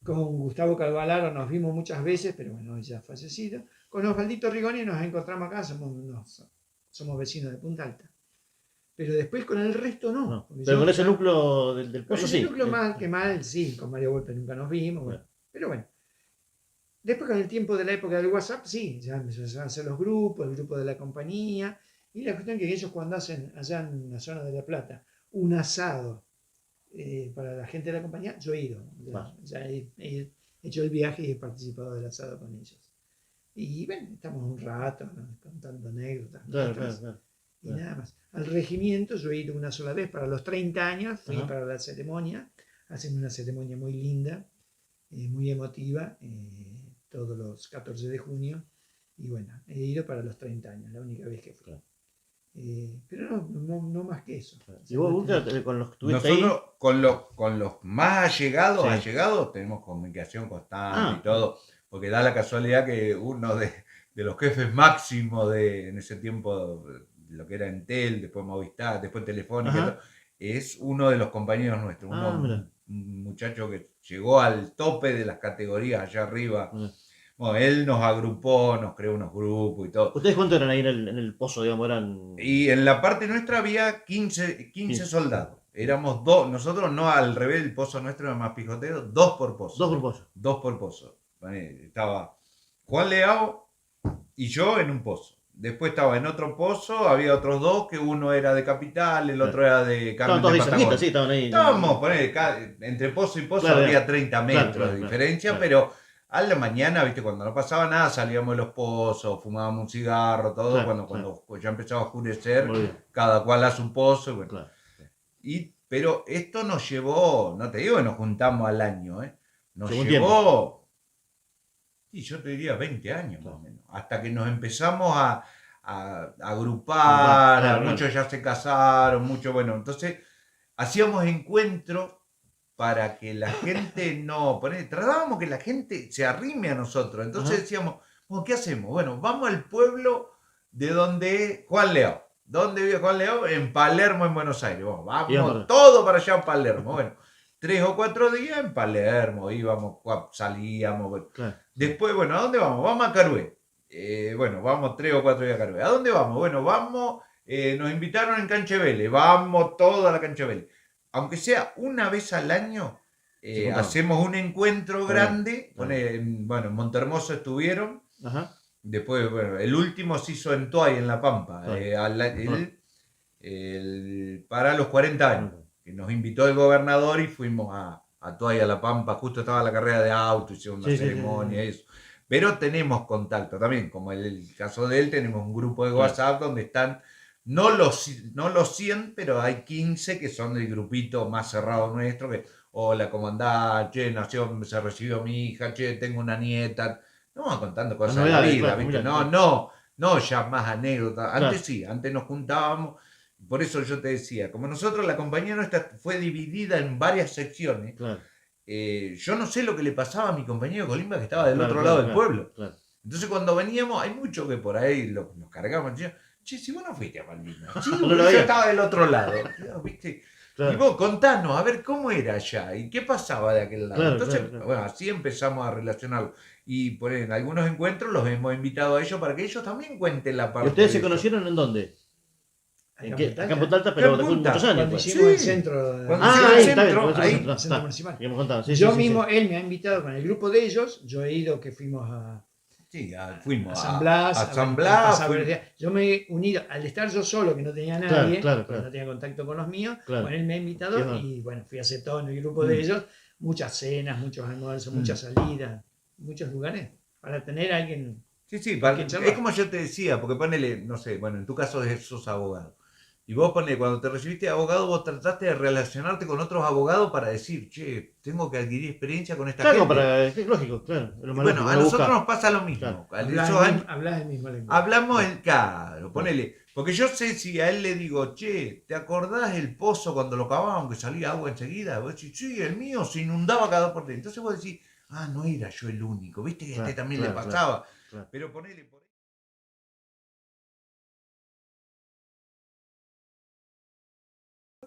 Speaker 2: Con Gustavo Calvalaro nos vimos muchas veces, pero bueno, ya fallecido. Con Osvaldito Rigoni nos encontramos acá, somos vecinos de Punta Alta. Pero después con el resto no.
Speaker 4: No,
Speaker 2: porque
Speaker 4: pero
Speaker 2: yo-
Speaker 4: con ese núcleo del
Speaker 2: con
Speaker 4: pozo
Speaker 2: ese
Speaker 4: sí.
Speaker 2: núcleo mal que mal, sí, con Mario Volpe nunca nos vimos, bueno. Pero bueno. Después con el tiempo de la época del WhatsApp, sí, ya empezaron a hacer los grupos, el grupo de la compañía, y la cuestión que ellos cuando hacen allá en la zona de La Plata un asado para la gente de la compañía, yo he ido. Ya he hecho el viaje y he participado del asado con ellos. Y bueno, estamos un rato, ¿no?, contando anécdotas.
Speaker 4: Claro,
Speaker 2: nuestras.
Speaker 4: claro, claro.
Speaker 2: Y nada más. Al regimiento yo he ido una sola vez para los 30 años, fui
Speaker 4: Ajá.
Speaker 2: para la ceremonia, hacen una ceremonia muy linda, muy emotiva, todos los 14 de junio, y bueno, he ido para los 30 años, la única vez que fui.
Speaker 4: Claro.
Speaker 2: Pero no más que eso.
Speaker 4: Y vos, Vulca, con los que estuviste ahí.
Speaker 3: Nosotros con los más allegados,
Speaker 4: Sí.
Speaker 3: allegados, tenemos comunicación constante
Speaker 4: Ah.
Speaker 3: y todo, porque da la casualidad que uno de los jefes máximos en ese tiempo, lo que era Entel, después Movistar, después Telefónica,
Speaker 4: Ajá.
Speaker 3: todo, es uno de los compañeros nuestros,
Speaker 4: Mira.
Speaker 3: un muchacho que llegó al tope de las categorías allá arriba.
Speaker 4: Mira.
Speaker 3: Bueno, él nos agrupó, nos creó unos grupos y todo.
Speaker 4: ¿Ustedes cuántos eran ahí en el pozo, digamos? Eran.
Speaker 3: Y en la parte nuestra había 15 soldados. Éramos dos, nosotros no al revés, el pozo nuestro era más pijotero, 2 por pozo.
Speaker 4: Dos grupos.
Speaker 3: 2 por pozo. Estaba Juan Leao y yo en un pozo. Después estaba en otro pozo, había otros 2, que uno era de Capital, el otro era de Carmen
Speaker 4: Estaban todos
Speaker 3: de
Speaker 4: ahí cerquitas,
Speaker 3: Patagonia.
Speaker 4: sí, estaban ahí.
Speaker 3: Estábamos, entre pozo y pozo
Speaker 4: Claro,
Speaker 3: había 30 metros
Speaker 4: claro,
Speaker 3: de
Speaker 4: claro,
Speaker 3: diferencia,
Speaker 4: claro.
Speaker 3: pero a la mañana, viste, cuando no pasaba nada, salíamos de los pozos, fumábamos un cigarro, todo,
Speaker 4: Claro,
Speaker 3: cuando ya empezaba a oscurecer,
Speaker 4: Muy bien.
Speaker 3: cada cual a su pozo, y bueno.
Speaker 4: Claro.
Speaker 3: Pero esto nos llevó, no te digo que nos juntamos al año, nos
Speaker 4: Llevó un
Speaker 3: llevó, y yo te diría 20 años más o menos, hasta que nos empezamos a agrupar,
Speaker 4: Claro,
Speaker 3: muchos ya se casaron, muchos, bueno, entonces hacíamos encuentros para que la gente tratábamos que la gente se arrime a nosotros, entonces
Speaker 4: Ajá.
Speaker 3: decíamos, bueno, ¿qué hacemos? Bueno, vamos al pueblo de donde es Juan Leao. ¿Dónde vive Juan Leao? En Palermo, en Buenos Aires. Bueno, vamos todo para allá en Palermo. Bueno, 3 o 4 días en Palermo, íbamos, salíamos. Bueno.
Speaker 4: Claro.
Speaker 3: Después, bueno, ¿a dónde vamos? Vamos a Carué. Bueno, vamos 3 o 4 días a Carué. ¿A dónde vamos? Bueno, vamos, nos invitaron en Canchevele, vamos toda la Canchevele. Aunque sea una vez al año, hacemos un encuentro grande. Bueno, en Montermoso estuvieron.
Speaker 4: Ajá.
Speaker 3: Después, bueno, el último se hizo en Toay, en La Pampa, para los 40 años, que nos invitó el gobernador y fuimos a a Toay, a La Pampa, justo estaba la carrera de auto, hicieron una
Speaker 4: Sí, sí,
Speaker 3: ceremonia,
Speaker 4: sí.
Speaker 3: eso. Pero tenemos contacto también, como el caso de él, tenemos un grupo de
Speaker 4: Claro.
Speaker 3: WhatsApp donde están no los 100, pero hay 15 que son del grupito más cerrado nuestro, que hola, ¿cómo andás? Che, nació, se recibió mi hija, che, tengo una nieta. No vamos contando cosas de la
Speaker 4: novedades,
Speaker 3: vida,
Speaker 4: claro,
Speaker 3: ¿viste?
Speaker 4: familiares,
Speaker 3: No,
Speaker 4: claro.
Speaker 3: no ya más anécdotas. Antes
Speaker 4: Claro.
Speaker 3: sí, antes nos juntábamos. Por eso yo te decía, como nosotros la compañía nuestra fue dividida en varias secciones,
Speaker 4: Claro.
Speaker 3: yo no sé lo que le pasaba a mi compañero Colimba que estaba del
Speaker 4: Claro,
Speaker 3: otro
Speaker 4: claro,
Speaker 3: lado del
Speaker 4: claro,
Speaker 3: pueblo.
Speaker 4: claro.
Speaker 3: Entonces cuando veníamos, hay muchos que por ahí nos cargamos. Decían, che, si vos no fuiste a Malvinas. Sí,
Speaker 4: No lo
Speaker 3: yo
Speaker 4: había.
Speaker 3: estaba del otro lado. ¿Viste?
Speaker 4: Claro.
Speaker 3: Y vos contanos, a ver cómo era allá y qué pasaba de aquel lado.
Speaker 4: Claro,
Speaker 3: Entonces,
Speaker 4: claro, claro.
Speaker 3: bueno, así empezamos a relacionarlo. Y por en algunos encuentros los hemos invitado a ellos para que ellos también cuenten la
Speaker 4: ¿Y
Speaker 3: parte
Speaker 4: ustedes
Speaker 3: de
Speaker 4: se
Speaker 3: ellos.
Speaker 4: conocieron en dónde?
Speaker 2: Acá
Speaker 4: ¿En
Speaker 2: en
Speaker 4: qué?
Speaker 2: Punta
Speaker 4: Acá en
Speaker 2: Alta.
Speaker 4: Punta Alta, pero
Speaker 3: Acá en
Speaker 4: después
Speaker 3: Punta.
Speaker 4: muchos años.
Speaker 2: Cuando
Speaker 4: Pues.
Speaker 2: hicimos el
Speaker 3: Sí.
Speaker 2: centro,
Speaker 3: Cuando
Speaker 4: Ah,
Speaker 3: hicimos
Speaker 4: ahí
Speaker 3: el
Speaker 4: está bien.
Speaker 3: centro,
Speaker 4: cuando
Speaker 3: ahí.
Speaker 4: hicimos el
Speaker 2: el centro
Speaker 4: está,
Speaker 2: municipal.
Speaker 4: que hemos contado. Sí,
Speaker 2: Yo
Speaker 4: sí, sí,
Speaker 2: mismo,
Speaker 4: sí.
Speaker 2: él me ha invitado con el grupo de ellos, yo he ido que fuimos a
Speaker 3: Sí, fuimos
Speaker 2: San Blas,
Speaker 3: a San Blas,
Speaker 2: pasar
Speaker 3: fuimos-
Speaker 2: por yo me he unido, al estar yo solo, que no tenía
Speaker 4: Claro,
Speaker 2: nadie,
Speaker 4: claro,
Speaker 2: porque
Speaker 4: claro.
Speaker 2: no tenía contacto con los míos,
Speaker 4: Claro.
Speaker 2: bueno, él me ha invitado
Speaker 4: Ajá.
Speaker 2: y bueno, fui aceptado en el grupo de ellos, muchas cenas, muchos almuerzos, muchas salidas, muchos lugares, para tener a alguien.
Speaker 3: Sí, sí,
Speaker 2: Hay que charlar.
Speaker 3: es como yo te decía, porque ponele, no sé, bueno, en tu caso sos abogado. Y vos ponele, cuando te recibiste de abogado, vos trataste de relacionarte con otros abogados para decir, che, tengo que adquirir experiencia con esta
Speaker 4: Claro,
Speaker 3: gente.
Speaker 4: es lógico, claro. Es lo
Speaker 3: Y
Speaker 4: más
Speaker 3: bueno,
Speaker 4: lógico,
Speaker 3: a
Speaker 4: uno
Speaker 3: nosotros
Speaker 4: busca.
Speaker 3: nos pasa lo mismo.
Speaker 4: Claro.
Speaker 3: A
Speaker 2: Hablas
Speaker 3: esos
Speaker 2: el,
Speaker 3: años-
Speaker 2: hablas el mismo lenguaje.
Speaker 3: hablamos en caro, ponele. Porque yo sé si a él le digo, che, ¿te acordás el pozo cuando lo cavaban que salía agua enseguida? Vos decís, sí, el mío se inundaba cada dos por tres. Entonces vos decís, ah, no era yo el único, viste que a este
Speaker 4: Claro,
Speaker 3: también
Speaker 4: claro,
Speaker 3: le pasaba.
Speaker 4: claro.
Speaker 3: Pero ponele por ahí.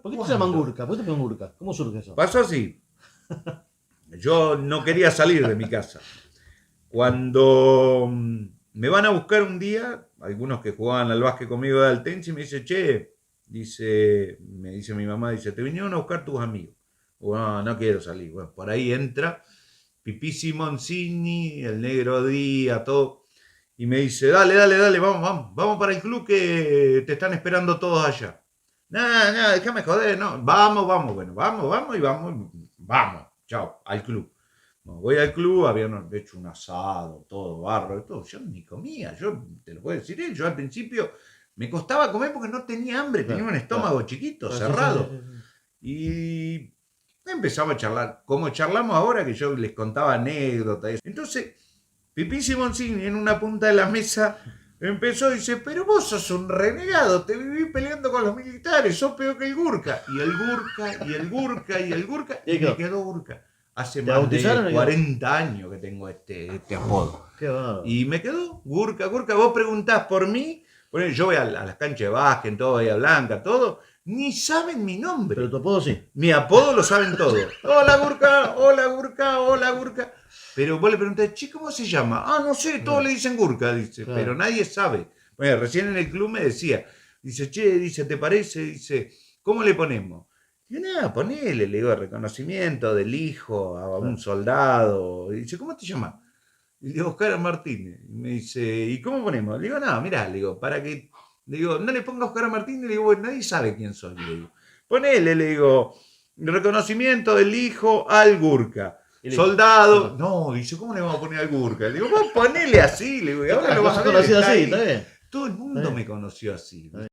Speaker 4: ¿Por qué te
Speaker 3: ¿Cuándo?
Speaker 4: llaman Gurka? ¿Por qué te ponen Gurka? ¿Cómo surge eso?
Speaker 3: Pasó así. Yo no quería salir de mi casa. Cuando me van a buscar un día, algunos que jugaban al básquet conmigo de Altense, y me dice, che, me dice mi mamá, dice, te vinieron a buscar tus amigos. Bueno, no quiero salir. Bueno, por ahí entra Pipí Simoncini, el Negro Díaz, todo. Y me dice, dale, vamos para el club que te están esperando todos allá. No, déjame joder, no. Vamos, bueno, vamos, chao, al club. Bueno, voy al club, habían hecho un asado, todo barro, todo. Yo ni comía, yo te lo puedo decir, yo al principio me costaba comer porque no tenía hambre,
Speaker 4: Claro,
Speaker 3: tenía un estómago
Speaker 4: claro.
Speaker 3: chiquito,
Speaker 4: Sí, sí,
Speaker 3: cerrado.
Speaker 4: sí, sí, sí.
Speaker 3: Y empezamos a charlar, como charlamos ahora, que yo les contaba anécdotas. Entonces, Pipí Simoncini en una punta de la mesa empezó y dice, pero vos sos un renegado, te viví peleando con los militares, sos peor que el Gurka. Y el Gurka, y el Gurka, y el Gurka, y me quedó Gurka. Hace
Speaker 4: ¿Te
Speaker 3: más
Speaker 4: bautizaron o
Speaker 3: de
Speaker 4: qué?
Speaker 3: 40 años que tengo este apodo.
Speaker 4: Qué bárbaro.
Speaker 3: Y me quedó Gurka. Vos preguntás por mí, bueno, yo voy a las canchas de básquet, en todo, Bahía Blanca, todo, ni saben mi nombre.
Speaker 4: Pero tu apodo sí.
Speaker 3: Mi apodo lo saben todos. Hola Gurka, hola Gurka, hola Gurka. Pero vos le preguntás, che, ¿cómo se llama? Ah, no sé, todos le dicen Gurka, dice,
Speaker 4: Claro.
Speaker 3: pero nadie sabe. Bueno, recién en el club me decía, dice, che, dice, ¿te parece? Dice, ¿cómo le ponemos? Digo, nada, ponele, le digo, reconocimiento del hijo a un soldado. Y dice, ¿cómo te llamas? Y le digo, Oscar Martínez. Y me dice, ¿y cómo ponemos? Le digo, no, mirá, le digo, para que, le digo, no le ponga Oscar Martínez, le digo, bueno, nadie sabe quién soy, le digo. Ponele, le digo, reconocimiento del hijo al Gurka.
Speaker 4: Y le-
Speaker 3: Soldado. No, dice, ¿cómo le vamos a poner al Gurka? Le digo, vos ponele así, le digo, y ahora lo vas a ver.
Speaker 4: conocido
Speaker 3: está
Speaker 4: así,
Speaker 3: ahí.
Speaker 4: está bien.
Speaker 3: Todo el mundo
Speaker 4: Está bien.
Speaker 3: me conoció así.
Speaker 4: Está bien.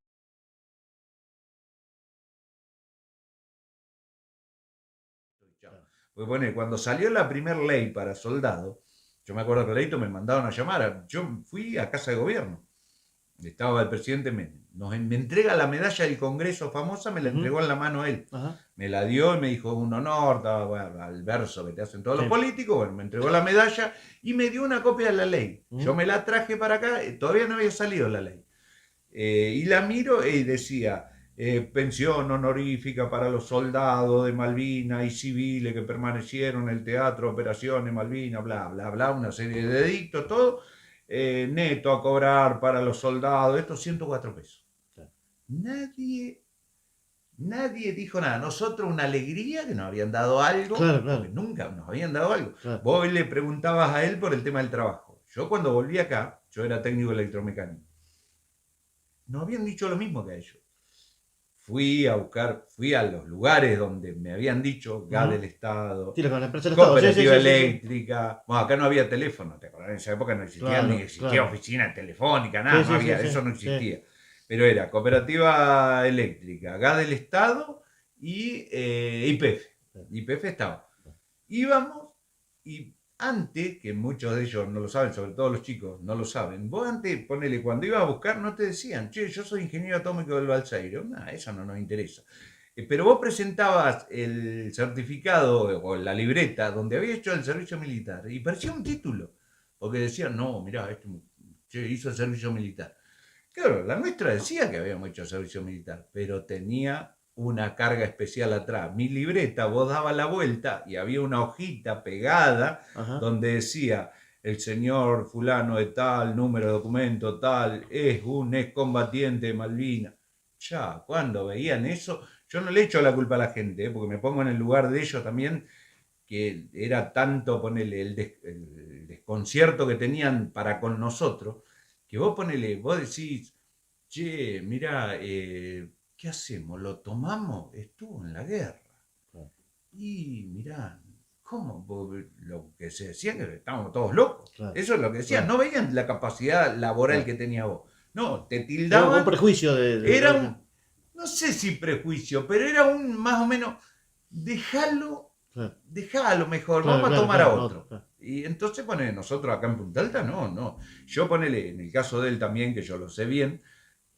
Speaker 3: Porque pone, cuando salió la primera ley para soldados, yo me acuerdo que Leito me mandaron a llamar. Yo fui a Casa de Gobierno. Estaba el presidente Menem. Me entrega la medalla del Congreso famosa, me la
Speaker 4: Ujú.
Speaker 3: entregó en la mano él.
Speaker 4: Ajá.
Speaker 3: Me la dio y me dijo, un honor, estaba, bueno, al verso que te hacen todos
Speaker 4: Sí.
Speaker 3: los políticos. Bueno, me entregó la medalla y me dio una copia de la ley.
Speaker 4: Ujú.
Speaker 3: Yo me la traje para acá, todavía no había salido la ley. Y la miro y decía, pensión honorífica para los soldados de Malvinas y civiles que permanecieron en el teatro, operaciones Malvinas, bla, bla, bla, una serie de edictos, todo. Neto a cobrar para los soldados, estos 104 pesos.
Speaker 4: Claro.
Speaker 3: Nadie dijo nada. Nosotros una alegría que nos habían dado algo,
Speaker 4: Claro, claro.
Speaker 3: porque nunca nos habían dado algo.
Speaker 4: Claro.
Speaker 3: Vos le preguntabas a él por el tema del trabajo. Yo cuando volví acá, yo era técnico electromecánico. Nos habían dicho lo mismo que a ellos. fui a los lugares donde me habían dicho GAD del Estado,
Speaker 4: Sí, con la empresa del Estado.
Speaker 3: Cooperativa
Speaker 4: Sí, sí, sí, sí.
Speaker 3: Eléctrica. Bueno, acá no había teléfono, ¿te acordás? En esa época no existía,
Speaker 4: Claro,
Speaker 3: ni existía
Speaker 4: claro.
Speaker 3: oficina telefónica, nada,
Speaker 4: Sí,
Speaker 3: no
Speaker 4: sí,
Speaker 3: había,
Speaker 4: sí,
Speaker 3: eso
Speaker 4: sí,
Speaker 3: no existía. Pero era Cooperativa Eléctrica, GAD del Estado y YPF. YPF estaba. Íbamos y antes, que muchos de ellos no lo saben, sobre todo los chicos no lo saben, vos antes, ponele, cuando ibas a buscar no te decían, che, yo soy ingeniero atómico del Balseiro. No, eso no nos interesa. Pero vos presentabas el certificado o la libreta donde había hecho el servicio militar y parecía un título, porque decían, no, mirá, este che, hizo el servicio militar. Claro, la nuestra decía que habíamos hecho servicio militar, pero tenía una carga especial atrás. Mi libreta, vos dabas la vuelta y había una hojita pegada
Speaker 4: Ajá.
Speaker 3: donde decía, el señor fulano de tal, número de documento tal, es un excombatiente de Malvinas. Ya, cuando veían eso, yo no le echo la culpa a la gente, porque me pongo en el lugar de ellos también, que era tanto, ponele, el desconcierto que tenían para con nosotros, que vos ponele, vos decís, che, mira, ¿qué hacemos? ¿Lo tomamos? Estuvo en la guerra.
Speaker 4: Claro.
Speaker 3: Y mirá, ¿cómo? Lo que se decía que estábamos todos locos.
Speaker 4: Claro.
Speaker 3: Eso es lo que decían.
Speaker 4: Claro.
Speaker 3: No veían la capacidad laboral
Speaker 4: Claro.
Speaker 3: que tenía vos. No, te
Speaker 4: Era un
Speaker 3: tildaban.
Speaker 4: prejuicio
Speaker 3: Era un, no sé si prejuicio, pero era un más o menos, déjalo mejor,
Speaker 4: Claro,
Speaker 3: vamos a
Speaker 4: claro,
Speaker 3: tomar
Speaker 4: claro,
Speaker 3: a otro.
Speaker 4: claro.
Speaker 3: Y entonces, ponele, nosotros acá en Punta Alta, no. Yo ponele, en el caso de él también, que yo lo sé bien,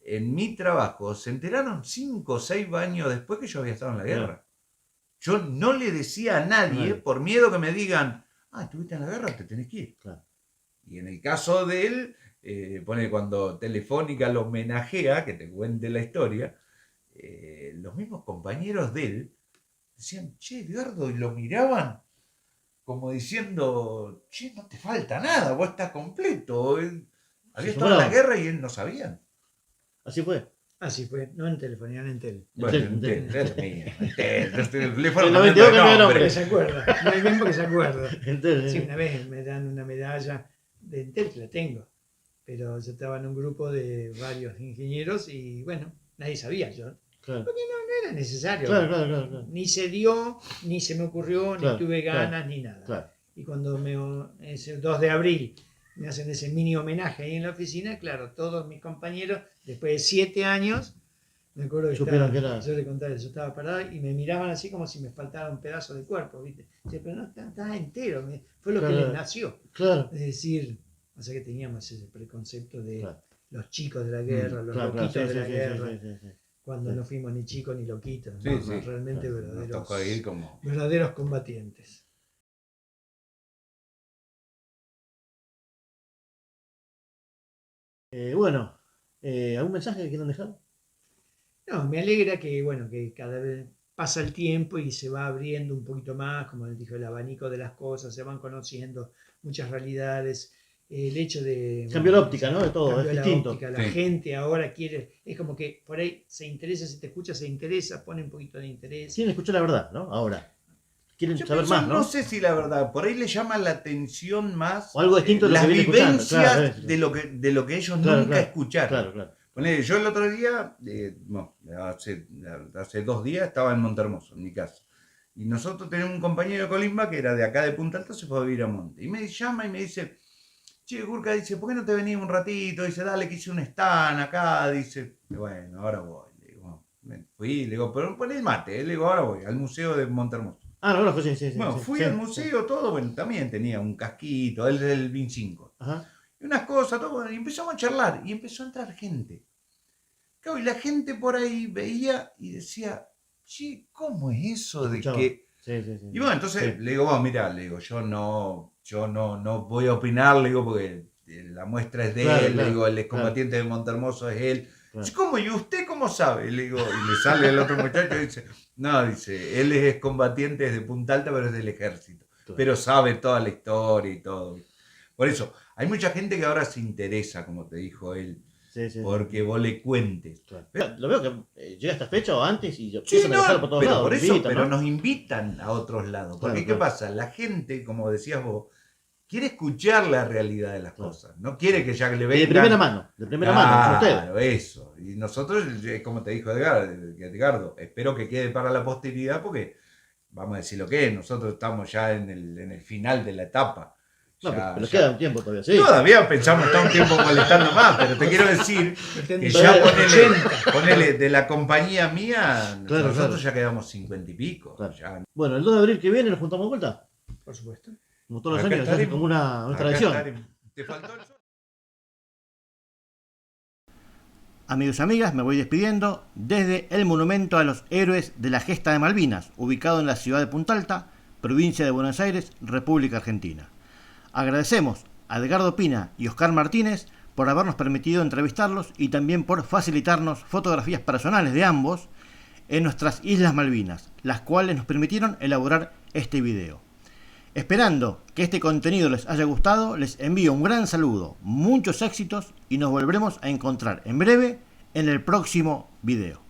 Speaker 3: en mi trabajo se enteraron 5 o 6 años después que yo había estado en la guerra. Yo no le decía a nadie por miedo que me digan, estuviste en la guerra, te tenés que ir.
Speaker 4: Claro.
Speaker 3: Y en el caso de él, pone cuando Telefónica lo homenajea, que te cuente la historia, los mismos compañeros de él decían, che, Edgardo, y lo miraban como diciendo, che, no te falta nada, vos estás completo. Él había estado en la guerra y él no sabía.
Speaker 4: Así fue.
Speaker 2: Así fue, no en telefonía, en Entel.
Speaker 3: Bueno,
Speaker 4: Entel.
Speaker 3: el teléfono
Speaker 4: El
Speaker 3: cambiando
Speaker 4: 92
Speaker 3: de
Speaker 4: cambió de
Speaker 3: nombre.
Speaker 2: Que se acuerda, muy bien porque se acuerda.
Speaker 4: Entel,
Speaker 2: Sí, una vez me dan una medalla de Entel, que la tengo, pero yo estaba en un grupo de varios ingenieros y bueno, nadie sabía yo.
Speaker 4: Claro.
Speaker 2: No era necesario.
Speaker 4: Claro.
Speaker 2: Ni se dio, ni se me ocurrió,
Speaker 4: Claro,
Speaker 2: ni tuve ganas,
Speaker 4: claro,
Speaker 2: ni nada.
Speaker 4: Claro.
Speaker 2: Y cuando ese 2 de abril me hacen ese mini homenaje ahí en la oficina, claro, todos mis compañeros, después de 7 años, me acuerdo que
Speaker 4: Supieron que era.
Speaker 2: yo le contaba, yo estaba parado y me miraban así como si me faltara un pedazo de cuerpo, ¿viste? Dice, pero no está entero, fue lo que
Speaker 4: Claro.
Speaker 2: les nació.
Speaker 4: Claro.
Speaker 2: Es decir, o sea que teníamos ese preconcepto de
Speaker 4: Claro.
Speaker 2: los chicos de la guerra, los
Speaker 4: Claro,
Speaker 2: loquitos
Speaker 4: sí,
Speaker 2: de la
Speaker 4: sí,
Speaker 2: guerra,
Speaker 4: sí.
Speaker 2: cuando
Speaker 4: Sí.
Speaker 2: no fuimos ni chicos ni loquitos,
Speaker 3: Sí,
Speaker 2: ¿no?
Speaker 3: sí,
Speaker 2: Realmente
Speaker 4: claro.
Speaker 3: Nos tocó ir como...
Speaker 2: verdaderos combatientes.
Speaker 4: Bueno, ¿algún mensaje que quieran dejar?
Speaker 2: No, me alegra que, bueno, que cada vez pasa el tiempo y se va abriendo un poquito más, como les dijo, el abanico de las cosas, se van conociendo muchas realidades. El hecho de...
Speaker 4: Cambió la óptica, ¿no? De todo,
Speaker 2: cambió
Speaker 4: es
Speaker 2: la
Speaker 4: distinto.
Speaker 2: óptica, la
Speaker 3: Sí.
Speaker 2: gente ahora quiere, es como que por ahí se interesa, si te escucha, se interesa, pone un poquito de interés.
Speaker 4: Quieren escuchar la verdad, ¿no? Ahora. Quieren
Speaker 3: Yo
Speaker 4: saber
Speaker 3: pienso,
Speaker 4: más, ¿no?
Speaker 3: no sé si la verdad, por ahí le llama la atención más
Speaker 4: O algo distinto de lo
Speaker 3: las
Speaker 4: que viene escuchando,
Speaker 3: vivencias
Speaker 4: claro,
Speaker 3: de lo que ellos
Speaker 4: Claro,
Speaker 3: nunca
Speaker 4: claro,
Speaker 3: escucharon.
Speaker 4: Claro.
Speaker 3: Ponele, yo el otro día, hace 2 días estaba en Montermoso, en mi casa. Y nosotros teníamos un compañero de Colimba que era de acá de Punta Alta, se fue a vivir a Monte. Y me llama y me dice, che, Gurka, dice, ¿por qué no te venís un ratito? Dice, dale, que hice un stand acá. Dice, bueno, ahora voy. Le digo, fui, le digo, pero poné el mate. Le digo, ahora voy, al museo de Montermoso.
Speaker 4: No, sí.
Speaker 3: Bueno,
Speaker 4: sí,
Speaker 3: fui
Speaker 4: sí,
Speaker 3: al
Speaker 4: sí.
Speaker 3: museo, todo, bueno, también tenía un casquito, él del BIN 5.
Speaker 4: Ajá.
Speaker 3: Y unas cosas, todo, bueno, y empezamos a charlar, y empezó a entrar gente. Claro, y la gente por ahí veía y decía, che, ¿cómo es eso de
Speaker 4: Escuchaba.
Speaker 3: que...?
Speaker 4: Sí.
Speaker 3: Y bueno, entonces
Speaker 4: Sí.
Speaker 3: le digo, bueno, mirá, le digo, yo no voy a opinar, le digo, porque la muestra es de
Speaker 4: Claro,
Speaker 3: él,
Speaker 4: claro,
Speaker 3: le digo, el excombatiente de Montermoso es él.
Speaker 4: Claro.
Speaker 3: Dice, ¿cómo? ¿Y usted cómo sabe? Le digo, y le sale el otro muchacho y dice, no, dice, él es excombatiente de Punta Alta, pero es del ejército.
Speaker 4: Claro.
Speaker 3: Pero sabe toda la historia y todo. Por eso, hay mucha gente que ahora se interesa, como te dijo él,
Speaker 4: Sí.
Speaker 3: porque vos le cuentes.
Speaker 4: Claro. Lo veo que llega esta fecha o antes y
Speaker 3: Sí,
Speaker 4: empiezan a
Speaker 3: no,
Speaker 4: dejar por todos
Speaker 3: pero
Speaker 4: lados.
Speaker 3: por eso,
Speaker 4: invitan,
Speaker 3: pero
Speaker 4: ¿no?
Speaker 3: nos invitan a otros lados. Porque
Speaker 4: Claro,
Speaker 3: ¿qué
Speaker 4: claro.
Speaker 3: pasa? La gente, como decías vos, quiere escuchar la realidad de las cosas. No quiere que ya le
Speaker 4: Y
Speaker 3: vengan...
Speaker 4: de primera mano, como usted.
Speaker 3: Claro, eso. Y nosotros, como te dijo Edgardo, espero que quede para la posteridad porque, vamos a decir lo que es, nosotros estamos ya en el final de la etapa.
Speaker 4: No,
Speaker 3: Ya-
Speaker 4: pero
Speaker 3: ya-
Speaker 4: queda un tiempo todavía, sí.
Speaker 3: Todavía pensamos estar un tiempo molestando más, pero te quiero decir que ya ponele de la compañía mía,
Speaker 4: Claro,
Speaker 3: nosotros
Speaker 4: claro.
Speaker 3: ya quedamos 50 y pico.
Speaker 4: Claro.
Speaker 3: Ya.
Speaker 4: Bueno, el 2 de abril que viene nos juntamos de vuelta.
Speaker 2: Por supuesto.
Speaker 4: Como todos los
Speaker 3: Acá
Speaker 4: años, se hace
Speaker 3: estaremos.
Speaker 4: como una
Speaker 3: Acá
Speaker 4: tradición.
Speaker 3: estaremos. ¿Te faltó el sol?
Speaker 1: Amigos y amigas, me voy despidiendo desde el Monumento a los Héroes de la Gesta de Malvinas, ubicado en la ciudad de Punta Alta, provincia de Buenos Aires, República Argentina. Agradecemos a Edgardo Pina y Oscar Martínez por habernos permitido entrevistarlos y también por facilitarnos fotografías personales de ambos en nuestras Islas Malvinas, las cuales nos permitieron elaborar este video. Esperando que este contenido les haya gustado, les envío un gran saludo, muchos éxitos y nos volveremos a encontrar en breve en el próximo video.